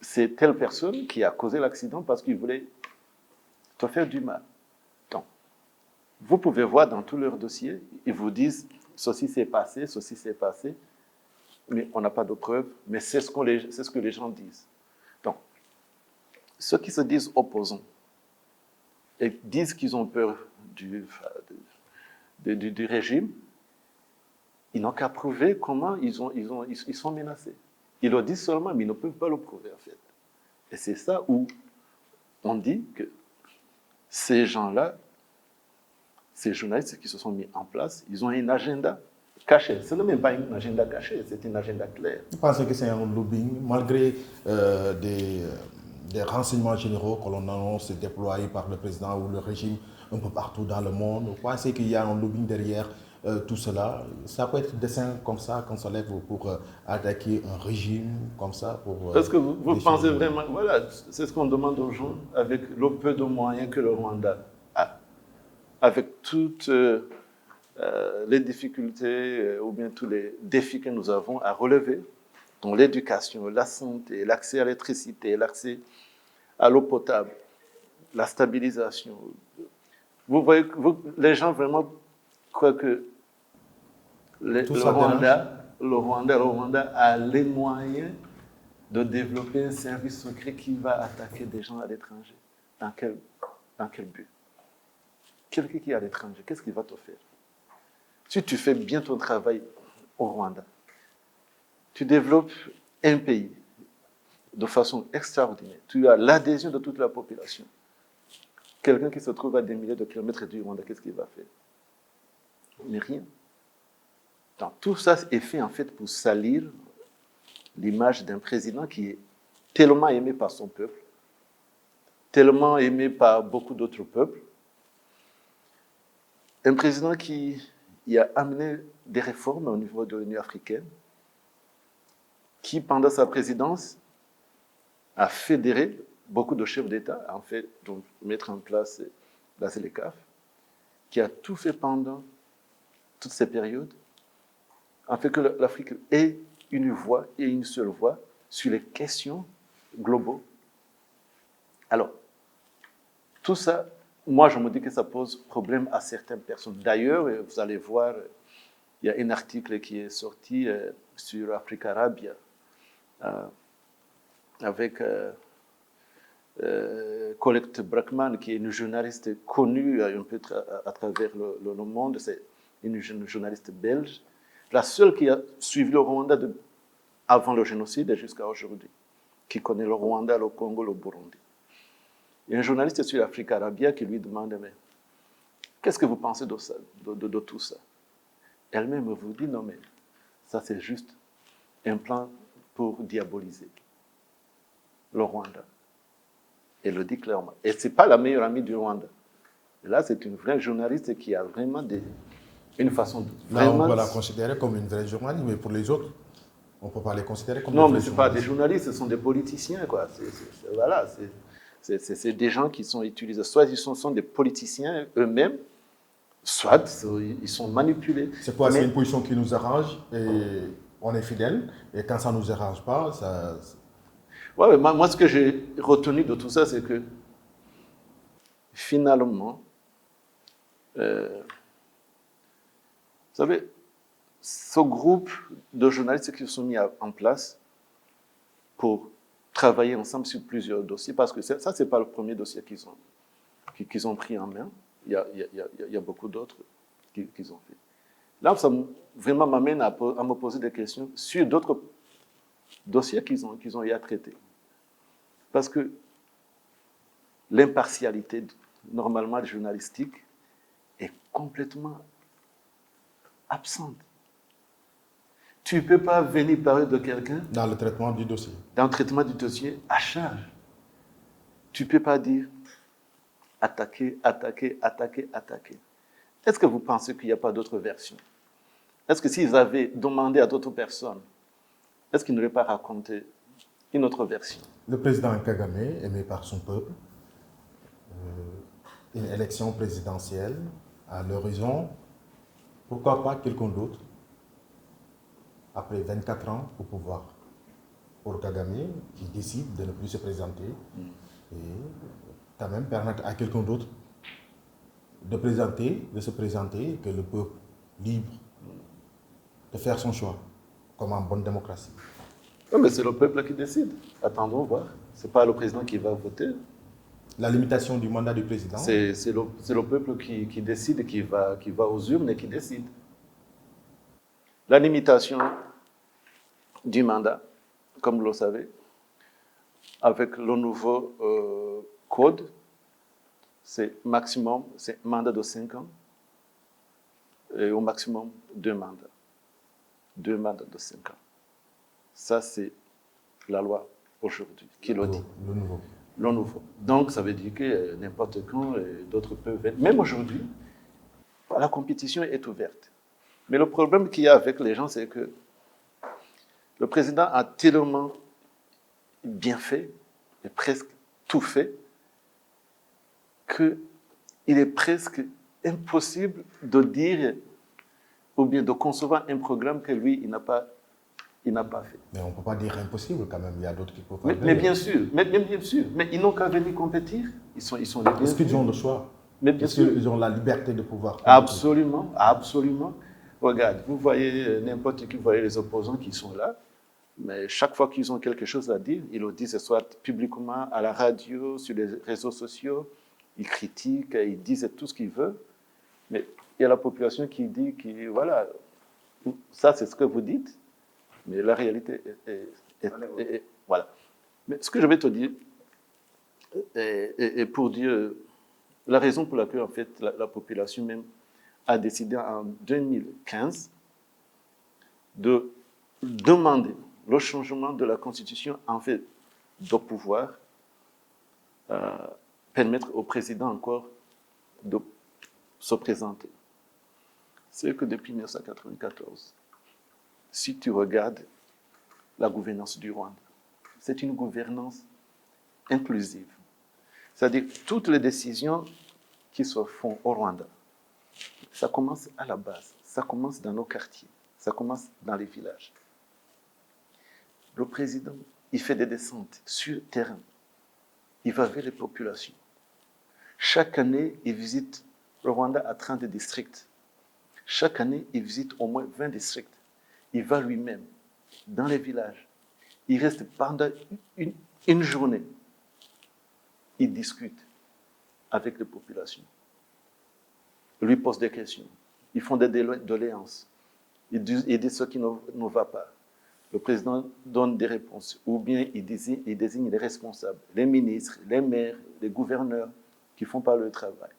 c'est telle personne qui a causé l'accident parce qu'il voulait te faire du mal. Donc, vous pouvez voir dans tous leurs dossiers, ils vous disent ceci s'est passé, mais on n'a pas de preuves, mais c'est ce que les gens disent. Donc, ceux qui se disent opposants et disent qu'ils ont peur du régime, ils n'ont qu'à prouver comment ils sont menacés. Ils le disent seulement, mais ils ne peuvent pas le prouver, en fait. Et c'est ça où on dit que ces gens-là, ces journalistes qui se sont mis en place, ils ont un agenda caché. Ce n'est même pas un agenda caché, c'est un agenda clair. Vous pensez que c'est un lobbying, malgré des renseignements généraux que l'on annonce déployés par le président ou le régime un peu partout dans le monde? Vous pensez qu'il y a un lobbying derrière tout cela? Ça peut être dessein comme ça qu'on se lève pour attaquer un régime comme ça pour, Est-ce que vous pensez vraiment... Voilà, c'est ce qu'on demande aux gens avec le peu de moyens que le Rwanda a. Avec toutes les difficultés ou bien tous les défis que nous avons à relever, dans l'éducation, la santé, l'accès à l'électricité, l'accès à l'eau potable, la stabilisation. Vous voyez, les gens vraiment croient que le Rwanda a les moyens de développer un service secret qui va attaquer des gens à l'étranger. Dans quel but? Quelqu'un qui est à l'étranger, qu'est-ce qu'il va te faire? Si tu fais bien ton travail au Rwanda, tu développes un pays de façon extraordinaire. Tu as l'adhésion de toute la population. Quelqu'un qui se trouve à des milliers de kilomètres du Rwanda, qu'est-ce qu'il va faire? Mais rien. Donc, tout ça est fait en fait pour salir l'image d'un président qui est tellement aimé par son peuple, tellement aimé par beaucoup d'autres peuples. Un président qui a amené des réformes au niveau de l'Union africaine, qui, pendant sa présidence, a fédéré beaucoup de chefs d'État, en fait, donc mettre en place la ZLECAf, qui a tout fait pendant toutes ces périodes, en fait que l'Afrique ait une voix et une seule voix sur les questions globaux. Alors, tout ça, moi, je me dis que ça pose problème à certaines personnes. D'ailleurs, vous allez voir Il y a un article qui est sorti sur Africa Arabia avec Colette Brackman, qui est une journaliste connue un peu à travers le monde. C'est une journaliste belge, la seule qui a suivi le Rwanda avant le génocide et jusqu'à aujourd'hui, qui connaît le Rwanda, le Congo, le Burundi. Il y a un journaliste sur Africa Arabia qui lui demande, mais qu'est-ce que vous pensez de ça, de tout ça? Elle-même vous dit, non mais ça c'est juste un plan pour diaboliser le Rwanda. Elle le dit clairement. Et ce n'est pas la meilleure amie du Rwanda. Et là, c'est une vraie journaliste qui a vraiment une façon de... Là, on peut la considérer comme une vraie journaliste, mais pour les autres, on ne peut pas les considérer comme non, mais ce ne sont pas des journalistes, ce sont des politiciens, quoi. Voilà, c'est des gens qui sont utilisés. Soit ils sont des politiciens eux-mêmes, soit ils sont manipulés. C'est quoi? C'est une position qui nous arrange et on est fidèle. Et quand ça ne nous arrange pas, ça... Ouais, mais moi, ce que j'ai retenu de tout ça, c'est que finalement, vous savez, ce groupe de journalistes qui se sont mis en place pour travailler ensemble sur plusieurs dossiers, parce que ça, ce n'est pas le premier dossier qu'ils ont pris en main. Il y a beaucoup d'autres qu'ils ont fait. Là, ça vraiment m'amène à me poser des questions sur d'autres dossiers qu'ils ont eu à traiter. Parce que l'impartialité, normalement journalistique, est complètement absente. Tu ne peux pas venir parler de quelqu'un... Dans le traitement du dossier. Dans le traitement du dossier, à charge. Tu ne peux pas dire attaquer, attaquer, attaquer, attaquer. Est-ce que vous pensez qu'il n'y a pas d'autres versions? Est-ce que s'ils avaient demandé à d'autres personnes, est-ce qu'ils n'auraient pas raconté une autre version? Le président Kagame, aimé par son peuple, une élection présidentielle à l'horizon, pourquoi pas quelqu'un d'autre, après 24 ans au pouvoir, pour Kagame, qui décide de ne plus se présenter, et quand même permettre à quelqu'un d'autre de se présenter, que le peuple libre de faire son choix, comme en bonne démocratie. Oui, mais c'est le peuple qui décide. Attendons voir. Ce n'est pas le président qui va voter. La limitation du mandat du président? C'est le peuple qui décide, qui va aux urnes et qui décide. La limitation du mandat, comme vous le savez, avec le nouveau code, c'est mandat de 5 ans et au maximum 2 mandats. 2 mandats de 5 ans. Ça, c'est la loi aujourd'hui qui le dit. Le nouveau. Donc, ça veut dire que n'importe quand, d'autres peuvent être... Même aujourd'hui, la compétition est ouverte. Mais le problème qu'il y a avec les gens, c'est que le président a tellement bien fait, et presque tout fait, qu'il est presque impossible de dire ou bien de concevoir un programme que lui, il n'a pas fait. Mais on ne peut pas dire impossible quand même, il y a d'autres qui peuvent pas. Mais bien sûr, mais ils n'ont qu'à venir compétir. Ils sont les bienvenus. Est-ce qu'ils ont le choix? Mais bien sûr. Ils ont la liberté de pouvoir compétir? Absolument, absolument. Regarde, vous voyez n'importe qui, vous voyez les opposants qui sont là, mais chaque fois qu'ils ont quelque chose à dire, ils le disent soit publiquement, à la radio, sur les réseaux sociaux, ils critiquent, ils disent tout ce qu'ils veulent, mais il y a la population qui dit que, voilà, ça c'est ce que vous dites, mais la réalité est voilà. Mais ce que je vais te dire, est pour dire la raison pour laquelle, en fait, la population même a décidé en 2015 de demander le changement de la Constitution, en fait, de pouvoir permettre au président encore de se présenter. C'est que depuis 1994, si tu regardes la gouvernance du Rwanda, c'est une gouvernance inclusive. C'est-à-dire toutes les décisions qui se font au Rwanda, ça commence à la base, ça commence dans nos quartiers, ça commence dans les villages. Le président, il fait des descentes sur le terrain, il va vers les populations. Chaque année, il visite le Rwanda à 30 districts. Chaque année, il visite au moins 20 districts. Il va lui-même dans les villages. Il reste pendant une journée. Il discute avec les populations. Il lui pose des questions. Ils font des doléances. Ils disent ce qui ne va pas. Le président donne des réponses. Ou bien il désigne les responsables, les ministres, les maires, les gouverneurs qui font pas le travail.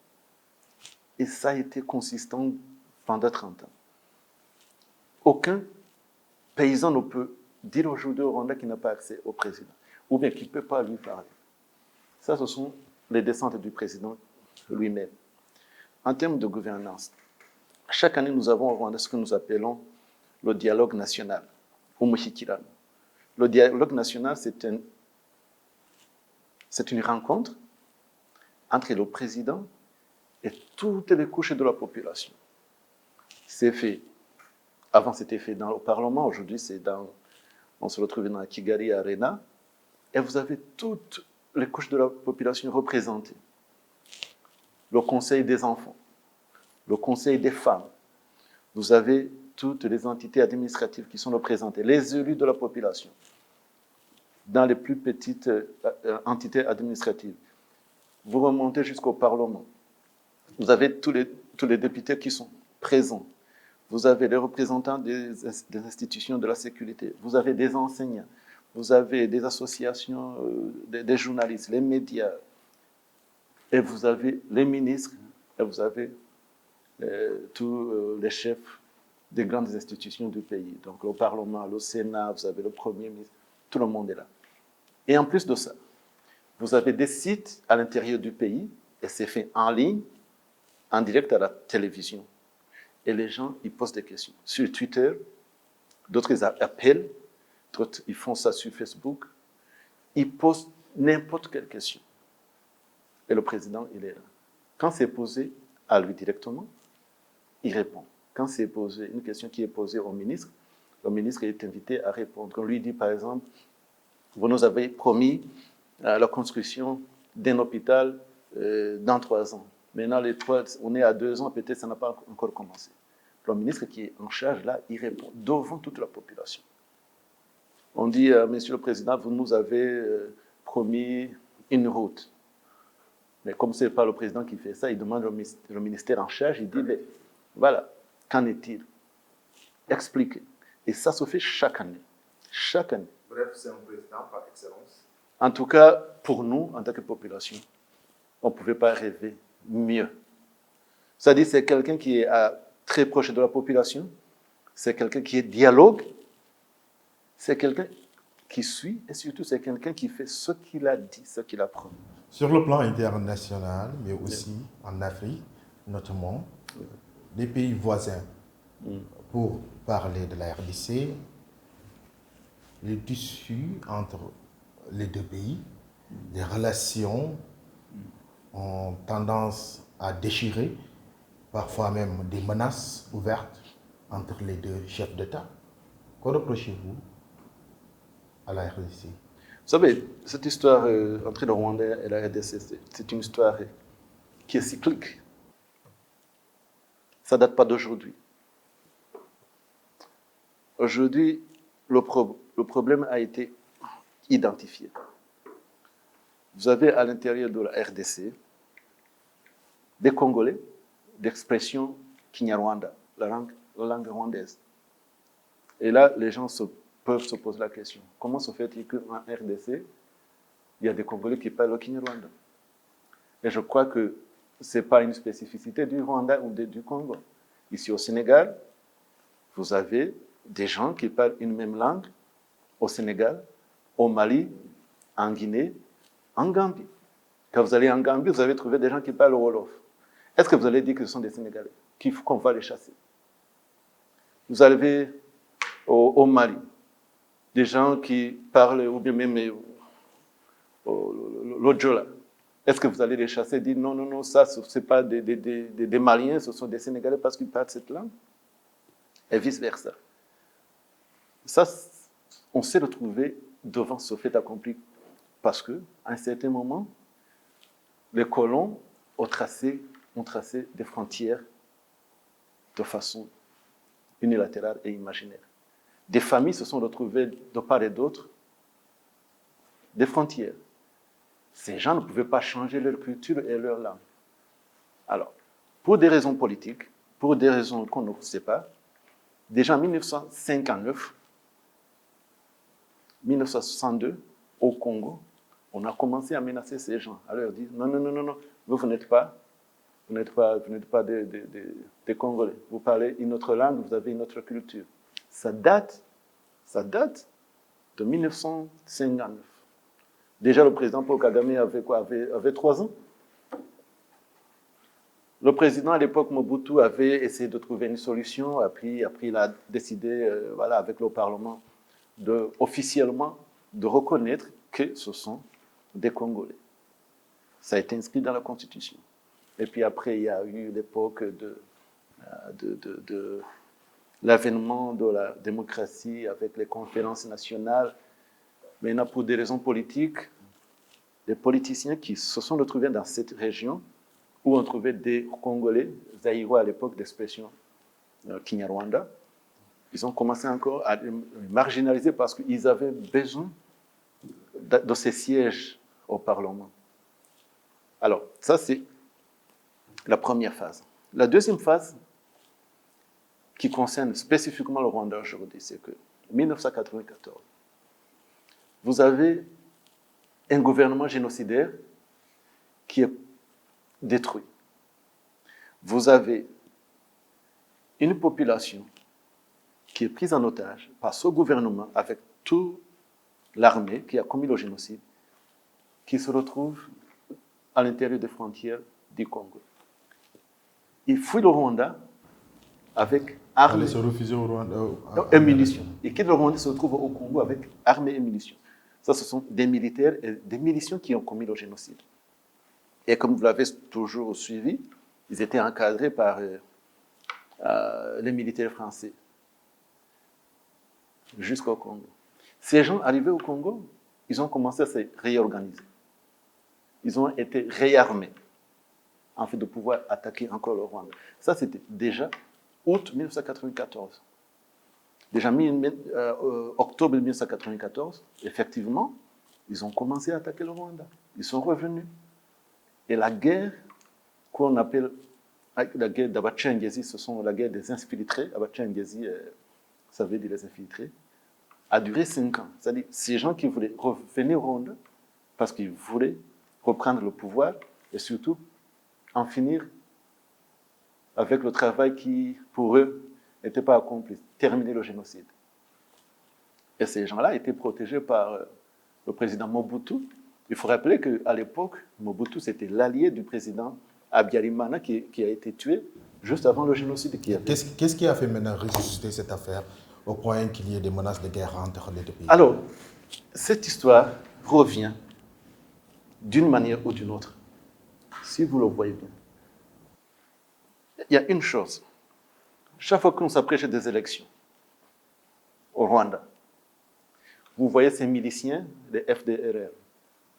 Et ça a été consistant pendant 30 ans. Aucun paysan ne peut dire aujourd'hui au Rwanda qu'il n'a pas accès au président, ou bien qu'il ne peut pas lui parler. Ça, ce sont les descentes du président lui-même. En termes de gouvernance, chaque année, nous avons au Rwanda ce que nous appelons le dialogue national, ou Mushikirano. Le dialogue national, c'est une rencontre entre le président et toutes les couches de la population. C'est fait. Avant, c'était fait dans le Parlement. Aujourd'hui, on se retrouve dans la Kigali Arena. Et vous avez toutes les couches de la population représentées. Le conseil des enfants, le conseil des femmes. Vous avez toutes les entités administratives qui sont représentées, les élus de la population, dans les plus petites entités administratives. Vous remontez jusqu'au Parlement. Vous avez tous les députés qui sont présents. Vous avez les représentants des institutions de la sécurité. Vous avez des enseignants. Vous avez des associations, des journalistes, les médias. Et vous avez les ministres. Et vous avez tous les chefs des grandes institutions du pays. Donc le Parlement, le Sénat, vous avez le Premier ministre. Tout le monde est là. Et en plus de ça, vous avez des sites à l'intérieur du pays. Et c'est fait en ligne, en direct à la télévision. Et les gens, ils posent des questions. Sur Twitter, d'autres ils appellent, d'autres ils font ça sur Facebook. Ils posent n'importe quelle question. Et le président, il est là. Quand c'est posé à lui directement, il répond. Quand c'est posé, une question qui est posée au ministre, le ministre est invité à répondre. On lui dit, par exemple, vous nous avez promis la construction d'un hôpital dans 3 ans. Maintenant, on est à 2 ans, peut-être ça n'a pas encore commencé. Le ministre qui est en charge, là, il répond devant toute la population. On dit, Monsieur le Président, vous nous avez promis une route. Mais comme ce n'est pas le président qui fait ça, il demande le ministère en charge, il dit, mais, voilà, qu'en est-il? Expliquez. Et ça se fait chaque année. Chaque année. Bref, c'est un président par excellence. En tout cas, pour nous, en tant que population, on ne pouvait pas rêver mieux. C'est-à-dire c'est quelqu'un qui est très proche de la population, c'est quelqu'un qui est dialogue, c'est quelqu'un qui suit, et surtout c'est quelqu'un qui fait ce qu'il a dit, ce qu'il a promis. Sur le plan international, mais aussi en Afrique, notamment, les pays voisins, pour parler de la RDC, les tissus entre les deux pays, les relations ont tendance à déchirer, parfois même des menaces ouvertes entre les deux chefs d'État. Que reprochez-vous à la RDC? Vous savez, cette histoire entre le Rwanda et la RDC, c'est une histoire qui est cyclique. Ça ne date pas d'aujourd'hui. Aujourd'hui, le problème a été identifié. Vous avez à l'intérieur de la RDC des Congolais d'expression Kinyarwanda, la langue rwandaise. Et là, les gens peuvent se poser la question, comment se fait-il qu'en RDC, il y a des Congolais qui parlent le Kinyarwanda? Et je crois que ce n'est pas une spécificité du Rwanda ou du Congo. Ici au Sénégal, vous avez des gens qui parlent une même langue au Sénégal, au Mali, en Guinée, en Gambie. Quand vous allez en Gambie, vous allez trouver des gens qui parlent Wolof. Est-ce que vous allez dire que ce sont des Sénégalais, qu'on va les chasser? Vous avez au Mali des gens qui parlent, ou bien même l'Odjola. Est-ce que vous allez les chasser et dire non, non, non, ça, ce n'est pas des Maliens, ce sont des Sénégalais parce qu'ils parlent cette langue? Et vice-versa. Ça, on s'est retrouvé devant ce fait accompli parce qu'à un certain moment, les colons ont tracé des frontières de façon unilatérale et imaginaire. Des familles se sont retrouvées de part et d'autre des frontières. Ces gens ne pouvaient pas changer leur culture et leur langue. Alors, pour des raisons politiques, pour des raisons qu'on ne sait pas, déjà en 1959, 1962, au Congo, on a commencé à menacer ces gens, à leur dire non, non, non, non, non, vous n'êtes pas des Congolais. Vous parlez une autre langue, vous avez une autre culture. Ça date de 1959. Déjà, le président Paul Kagame avait quoi? Avait 3 ans. Le président, à l'époque, Mobutu, avait essayé de trouver une solution. Après, il a décidé, voilà, avec le Parlement, officiellement de reconnaître que ce sont des Congolais. Ça a été inscrit dans la Constitution. Et puis après, il y a eu l'époque de l'avènement de la démocratie avec les conférences nationales. Maintenant, pour des raisons politiques, les politiciens qui se sont retrouvés dans cette région, où on trouvait des Congolais, Zaïrois à l'époque d'expression Kinyarwanda, ils ont commencé encore à les marginaliser parce qu'ils avaient besoin de ces sièges au Parlement. Alors, ça c'est la première phase. La deuxième phase, qui concerne spécifiquement le Rwanda aujourd'hui, c'est que 1994, vous avez un gouvernement génocidaire qui est détruit. Vous avez une population qui est prise en otage par ce gouvernement avec toute l'armée qui a commis le génocide, qui se retrouve à l'intérieur des frontières du Congo. Ils fuient le Rwanda avec armes et munitions. Et qui le Rwanda se retrouve au Congo avec armées et munitions. Ça, ce sont des militaires et des miliciens qui ont commis le génocide. Et comme vous l'avez toujours suivi, ils étaient encadrés par les militaires français jusqu'au Congo. Ces gens arrivés au Congo, ils ont commencé à se réorganiser. Ils ont été réarmés en fait de pouvoir attaquer encore le Rwanda. Ça, c'était déjà août 1994. Déjà octobre 1994, effectivement, ils ont commencé à attaquer le Rwanda. Ils sont revenus. Et la guerre qu'on appelle la guerre d'Abacengezi, ce sont la guerre des infiltrés. Abacengezi, ça veut dire les infiltrés, a duré 5 ans. C'est-à-dire ces gens qui voulaient revenir au Rwanda parce qu'ils voulaient reprendre le pouvoir et surtout en finir avec le travail qui, pour eux, n'était pas accompli, terminer le génocide. Et ces gens-là étaient protégés par le président Mobutu. Il faut rappeler qu'à l'époque, Mobutu, c'était l'allié du président Habyarimana qui a été tué juste avant le génocide. Qu'est-ce qui a fait maintenant ressusciter cette affaire au point qu'il y ait des menaces de guerre entre les deux pays? Alors, cette histoire revient d'une manière ou d'une autre, si vous le voyez bien. Il y a une chose. Chaque fois qu'on s'approche des élections au Rwanda, vous voyez ces miliciens, les FDLR,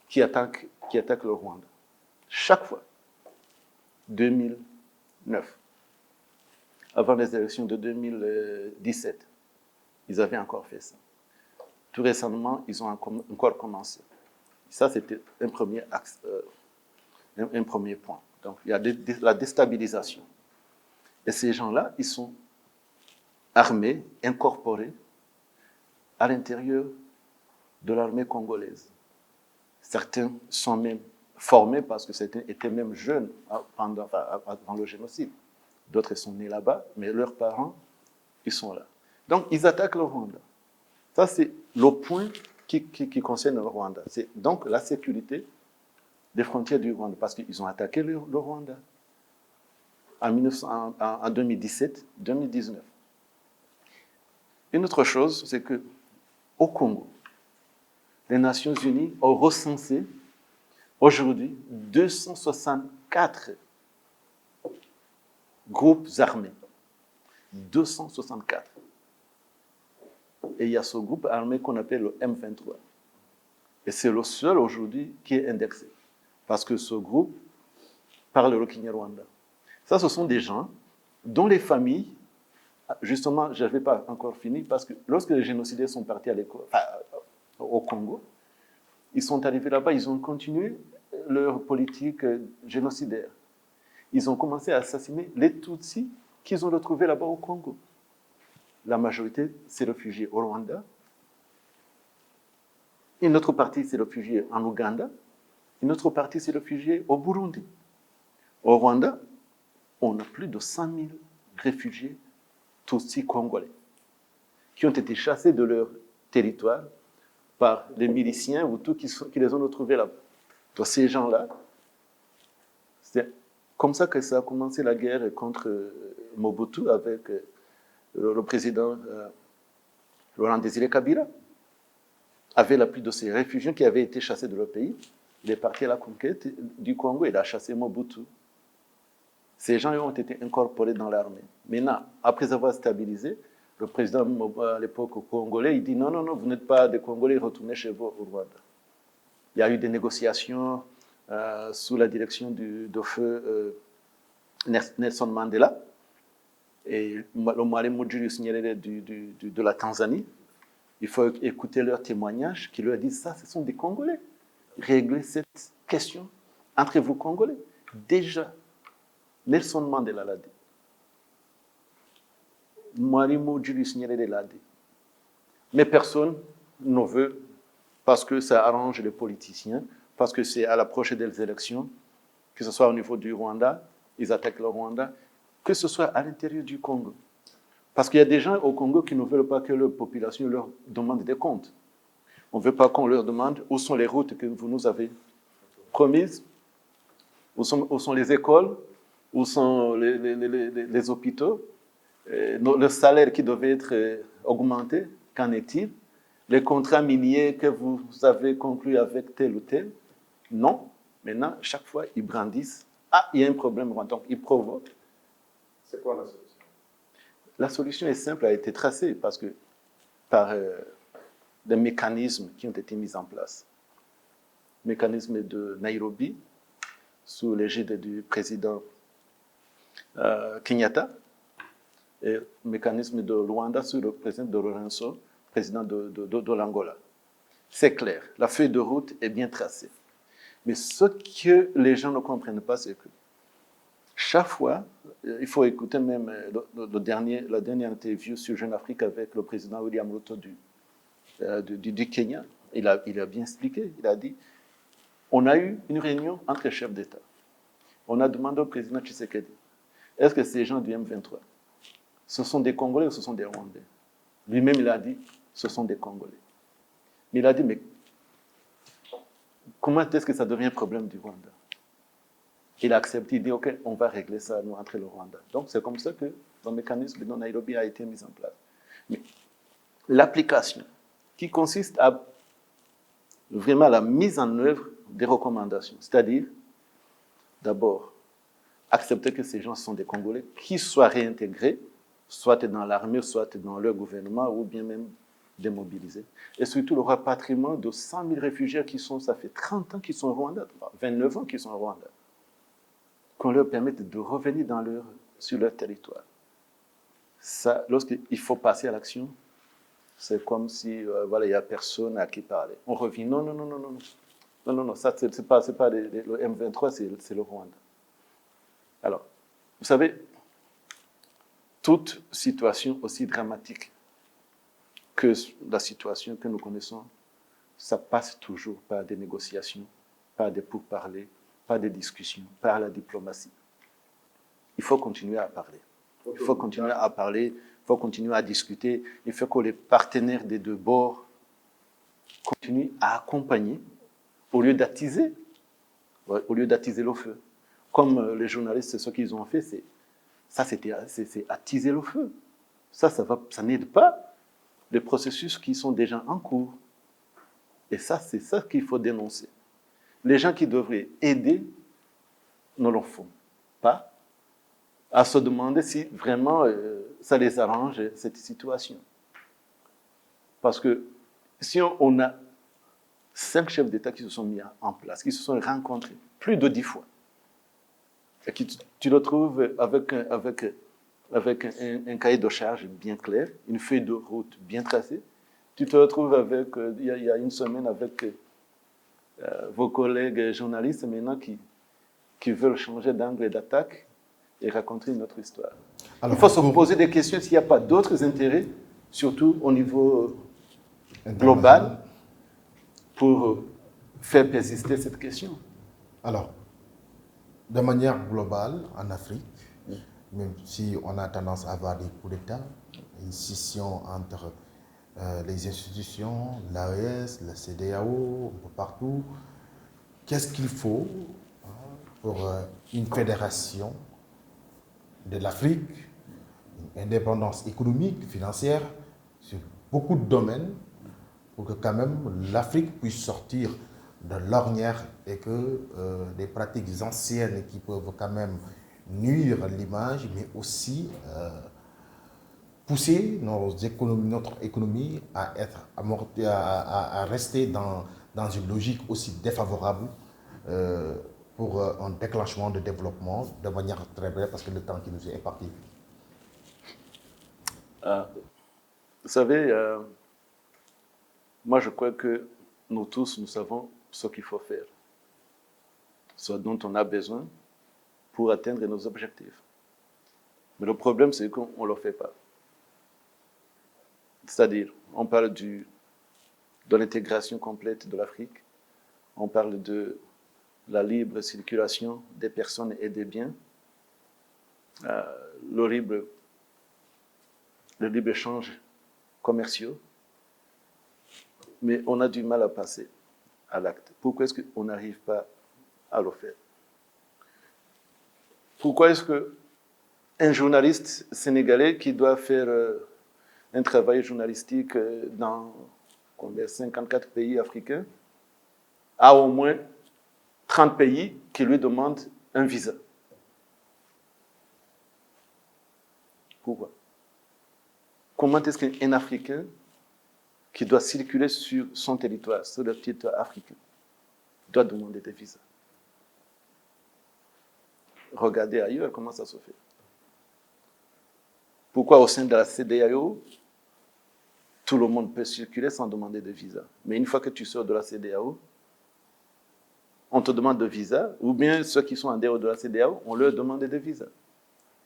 qui attaquent le Rwanda. Chaque fois. 2009. Avant les élections de 2017, ils avaient encore fait ça. Tout récemment, ils ont encore commencé. Ça, c'était un premier axe, un premier point. Donc, il y a la déstabilisation. Et ces gens-là, ils sont armés, incorporés à l'intérieur de l'armée congolaise. Certains sont même formés parce que certains étaient même jeunes avant le génocide. D'autres sont nés là-bas, mais leurs parents, ils sont là. Donc, ils attaquent le Rwanda. Ça, c'est le point qui concerne le Rwanda. C'est donc la sécurité des frontières du Rwanda, parce qu'ils ont attaqué le Rwanda en 2017, 2019. Une autre chose, c'est qu'au Congo, les Nations Unies ont recensé aujourd'hui 264 groupes armés. 264. Et il y a ce groupe armé qu'on appelle le M23. Et c'est le seul aujourd'hui qui est indexé. Parce que ce groupe parle le Kinyarwanda. Ça, ce sont des gens dont les familles, justement, je n'avais pas encore fini, parce que lorsque les génocidaires sont partis à l'école, au Congo, ils sont arrivés là-bas, ils ont continué leur politique génocidaire. Ils ont commencé à assassiner les Tutsis qu'ils ont retrouvés là-bas au Congo. La majorité s'est réfugiée au Rwanda. Une autre partie s'est réfugiée en Ouganda. Une autre partie s'est réfugiée au Burundi. Au Rwanda, on a plus de 100 000 réfugiés Tutsis congolais qui ont été chassés de leur territoire par les miliciens ou tout qui les ont retrouvés là-bas. Donc ces gens-là, c'est comme ça que ça a commencé la guerre contre Mobutu avec le président Laurent Désiré Kabila. Avait la pluie de ces réfugiés qui avaient été chassés de leur pays. Il est parti à la conquête du Congo, il a chassé Mobutu. Ces gens ont été incorporés dans l'armée. Maintenant, après avoir stabilisé, le président à l'époque congolais, il dit non, non, non, vous n'êtes pas des Congolais, retournez chez vous au Rwanda. Il y a eu des négociations sous la direction de feu Nelson Mandela et le Mwalimu Julius Nyerere de la Tanzanie. Il faut écouter leurs témoignages qui leur disent ça, ce sont des Congolais. Réglez cette question entre vous Congolais. Déjà, Nelson Mandela l'a dit. Mwalimu Julius Nyerere l'a dit. Mais personne ne veut, parce que ça arrange les politiciens, parce que c'est à l'approche des élections, que ce soit au niveau du Rwanda, ils attaquent le Rwanda, que ce soit à l'intérieur du Congo. Parce qu'il y a des gens au Congo qui ne veulent pas que leur population leur demande des comptes. On ne veut pas qu'on leur demande où sont les routes que vous nous avez promises, où sont les écoles, où sont les hôpitaux, le salaire qui devait être augmenté, qu'en est-il? Les contrats miniers que vous avez conclus avec tel ou tel? Non. Maintenant, chaque fois, ils brandissent. Ah, il y a un problème, donc ils provoquent. C'est quoi la solution? La solution est simple, a été tracée parce que par des mécanismes qui ont été mis en place. Mécanisme de Nairobi, sous l'égide du président Kenyatta, et mécanisme de Rwanda sous le président de Lorenzo, président de l'Angola. C'est clair, la feuille de route est bien tracée. Mais ce que les gens ne comprennent pas, c'est que chaque fois, il faut écouter même la dernière interview sur Jeune Afrique avec le président William Ruto du Kenya. Il a bien expliqué, il a dit, on a eu une réunion entre les chefs d'État. On a demandé au président Tshisekedi, est-ce que ces gens du M23, ce sont des Congolais ou ce sont des Rwandais? Lui-même, il a dit, ce sont des Congolais. Mais il a dit, mais comment est-ce que ça devient un problème du Rwanda? Il a accepté, il dit, OK, on va régler ça, nous, entre le Rwanda. Donc, c'est comme ça que le mécanisme de Nairobi a été mis en place. Mais l'application, qui consiste à vraiment la mise en œuvre des recommandations, c'est-à-dire, d'abord, accepter que ces gens sont des Congolais, qui soient réintégrés, soit dans l'armée, soit dans leur gouvernement, ou bien même démobilisés. Et surtout, le rapatriement de 100 000 réfugiés qui sont, ça fait 30 ans qu'ils sont au Rwanda, 29 ans qu'ils sont au Rwanda, qu'on leur permette de revenir sur leur territoire. Ça, lorsqu'il faut passer à l'action, c'est comme si, voilà, il n'y a personne à qui parler. On revient, non, non, non, non, non, non, non, non, ça, c'est pas le M23, c'est le Rwanda. Alors, vous savez, toute situation aussi dramatique que la situation que nous connaissons, ça passe toujours par des négociations, par des pourparlers, par des discussions, par la diplomatie. Il faut continuer à parler. Il faut continuer à parler, il faut continuer à discuter. Il faut que les partenaires des deux bords continuent à accompagner au lieu d'attiser le feu. Comme les journalistes, ce qu'ils ont fait, c'est attiser le feu. Ça n'aide pas les processus qui sont déjà en cours. Et ça, c'est ça qu'il faut dénoncer. Les gens qui devraient aider ne le font pas, à se demander si vraiment ça les arrange, cette situation. Parce que si on a 5 chefs d'État qui se sont mis en place, qui se sont rencontrés plus de 10 fois, et que tu le trouves avec avec un cahier de charge bien clair, une feuille de route bien tracée. Tu te retrouves avec, il y a une semaine avec vos collègues journalistes maintenant qui veulent changer d'angle d'attaque et raconter une autre histoire. Alors, il faut se poser des questions s'il n'y a pas d'autres intérêts, surtout au niveau global, pour faire persister cette question. Alors, de manière globale, en Afrique, même si on a tendance à avoir des coups d'État, une scission entre les institutions, l'AES, la CEDEAO, un peu partout, qu'est-ce qu'il faut pour une fédération de l'Afrique, une indépendance économique, financière, sur beaucoup de domaines, pour que quand même l'Afrique puisse sortir de l'ornière et que des pratiques anciennes qui peuvent quand même nuire à l'image, mais aussi pousser notre économie à être amortie, à rester dans une logique aussi défavorable pour un déclenchement de développement de manière très brève, parce que le temps qui nous est imparti. Vous savez, moi je crois que nous tous, nous savons ce qu'il faut faire, ce dont on a besoin pour atteindre nos objectifs. Mais le problème, c'est qu'on ne le fait pas. C'est-à-dire, on parle de l'intégration complète de l'Afrique, on parle de la libre circulation des personnes et des biens, le libre-échange commerciaux, mais on a du mal à passer à l'acte. Pourquoi est-ce qu'on n'arrive pas à le faire? Pourquoi est-ce qu'un journaliste sénégalais qui doit faire un travail journalistique dans 54 pays africains a au moins 30 pays qui lui demandent un visa? Pourquoi? Comment est-ce qu'un Africain qui doit circuler sur son territoire, sur le territoire africain, doit demander des visas? Regardez ailleurs comment ça se fait. Pourquoi au sein de la CEDEAO, tout le monde peut circuler sans demander de visa? Mais une fois que tu sors de la CEDEAO, on te demande de visa, ou bien ceux qui sont en dehors de la CEDEAO, on leur demande des visas.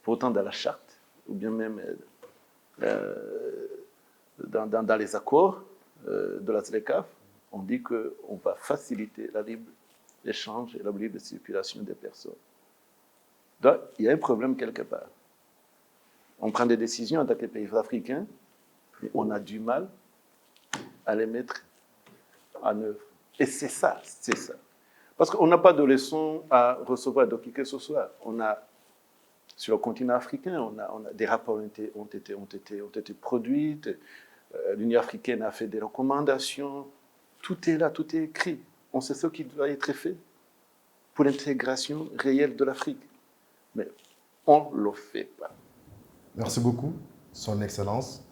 Pourtant, dans la charte, ou bien même dans les accords de la ZLECAf, on dit qu'on va faciliter la libre échange et la libre circulation des personnes. Donc, il y a un problème quelque part. On prend des décisions en tant que pays africains, mais on a du mal à les mettre en œuvre. Et c'est ça, c'est ça. Parce qu'on n'a pas de leçons à recevoir de qui que ce soit. On a, sur le continent africain, on a des rapports ont été produits. L'Union africaine a fait des recommandations. Tout est là, tout est écrit. On sait ce qui doit être fait pour l'intégration réelle de l'Afrique. Mais on ne le fait pas. Merci beaucoup, Son Excellence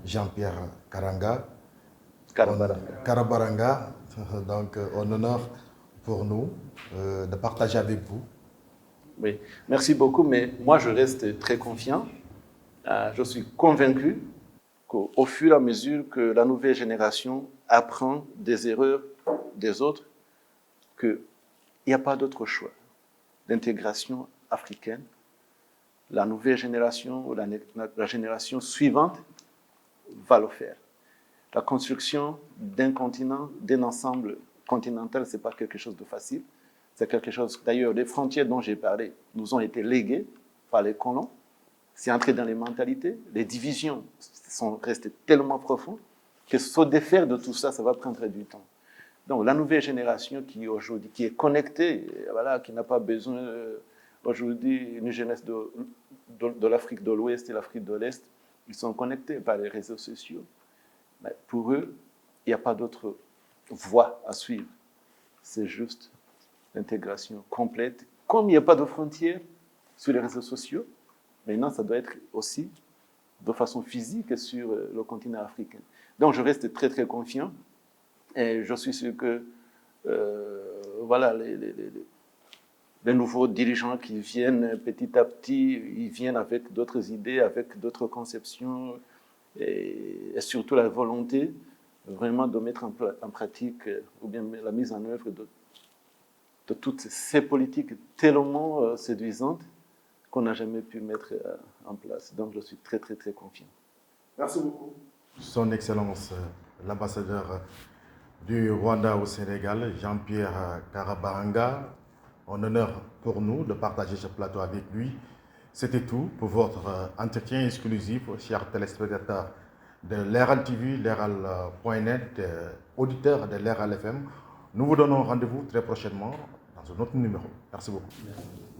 Jean-Pierre Karanga. Karabaranga. Donc, un honneur pour nous de partager avec vous. Oui, merci beaucoup, mais moi je reste très confiant. Je suis convaincu qu'au fur et à mesure que la nouvelle génération apprend des erreurs des autres, qu'il n'y a pas d'autre choix. L'intégration africaine, la nouvelle génération ou la génération suivante va le faire. La construction d'un continent, d'un ensemble continental, ce n'est pas quelque chose de facile. C'est quelque chose, d'ailleurs, les frontières dont j'ai parlé nous ont été léguées par les colons. C'est entré dans les mentalités. Les divisions sont restées tellement profondes que se défaire de tout ça, ça va prendre du temps. Donc, la nouvelle génération qui aujourd'hui, qui est connectée, voilà, qui n'a pas besoin aujourd'hui une jeunesse de l'Afrique de l'Ouest et l'Afrique de l'Est, ils sont connectés par les réseaux sociaux. Mais pour eux, il n'y a pas d'autre voie à suivre. C'est juste l'intégration complète. Comme il n'y a pas de frontières sur les réseaux sociaux, maintenant, ça doit être aussi de façon physique sur le continent africain. Donc, je reste très, très confiant. Et je suis sûr que voilà, les nouveaux dirigeants qui viennent petit à petit, ils viennent avec d'autres idées, avec d'autres conceptions, et surtout la volonté vraiment de mettre en pratique, ou bien la mise en œuvre de toutes ces politiques tellement séduisantes qu'on n'a jamais pu mettre en place. Donc je suis très, très, très confiant. Merci beaucoup. Son Excellence, l'ambassadeur du Rwanda au Sénégal, Jean-Pierre Karabaranga, un honneur pour nous de partager ce plateau avec lui. C'était tout pour votre entretien exclusif, chers téléspectateurs de Leral TV, Leral.net, auditeurs de Leral FM. Nous vous donnons rendez-vous très prochainement dans un autre numéro. Merci beaucoup. Merci.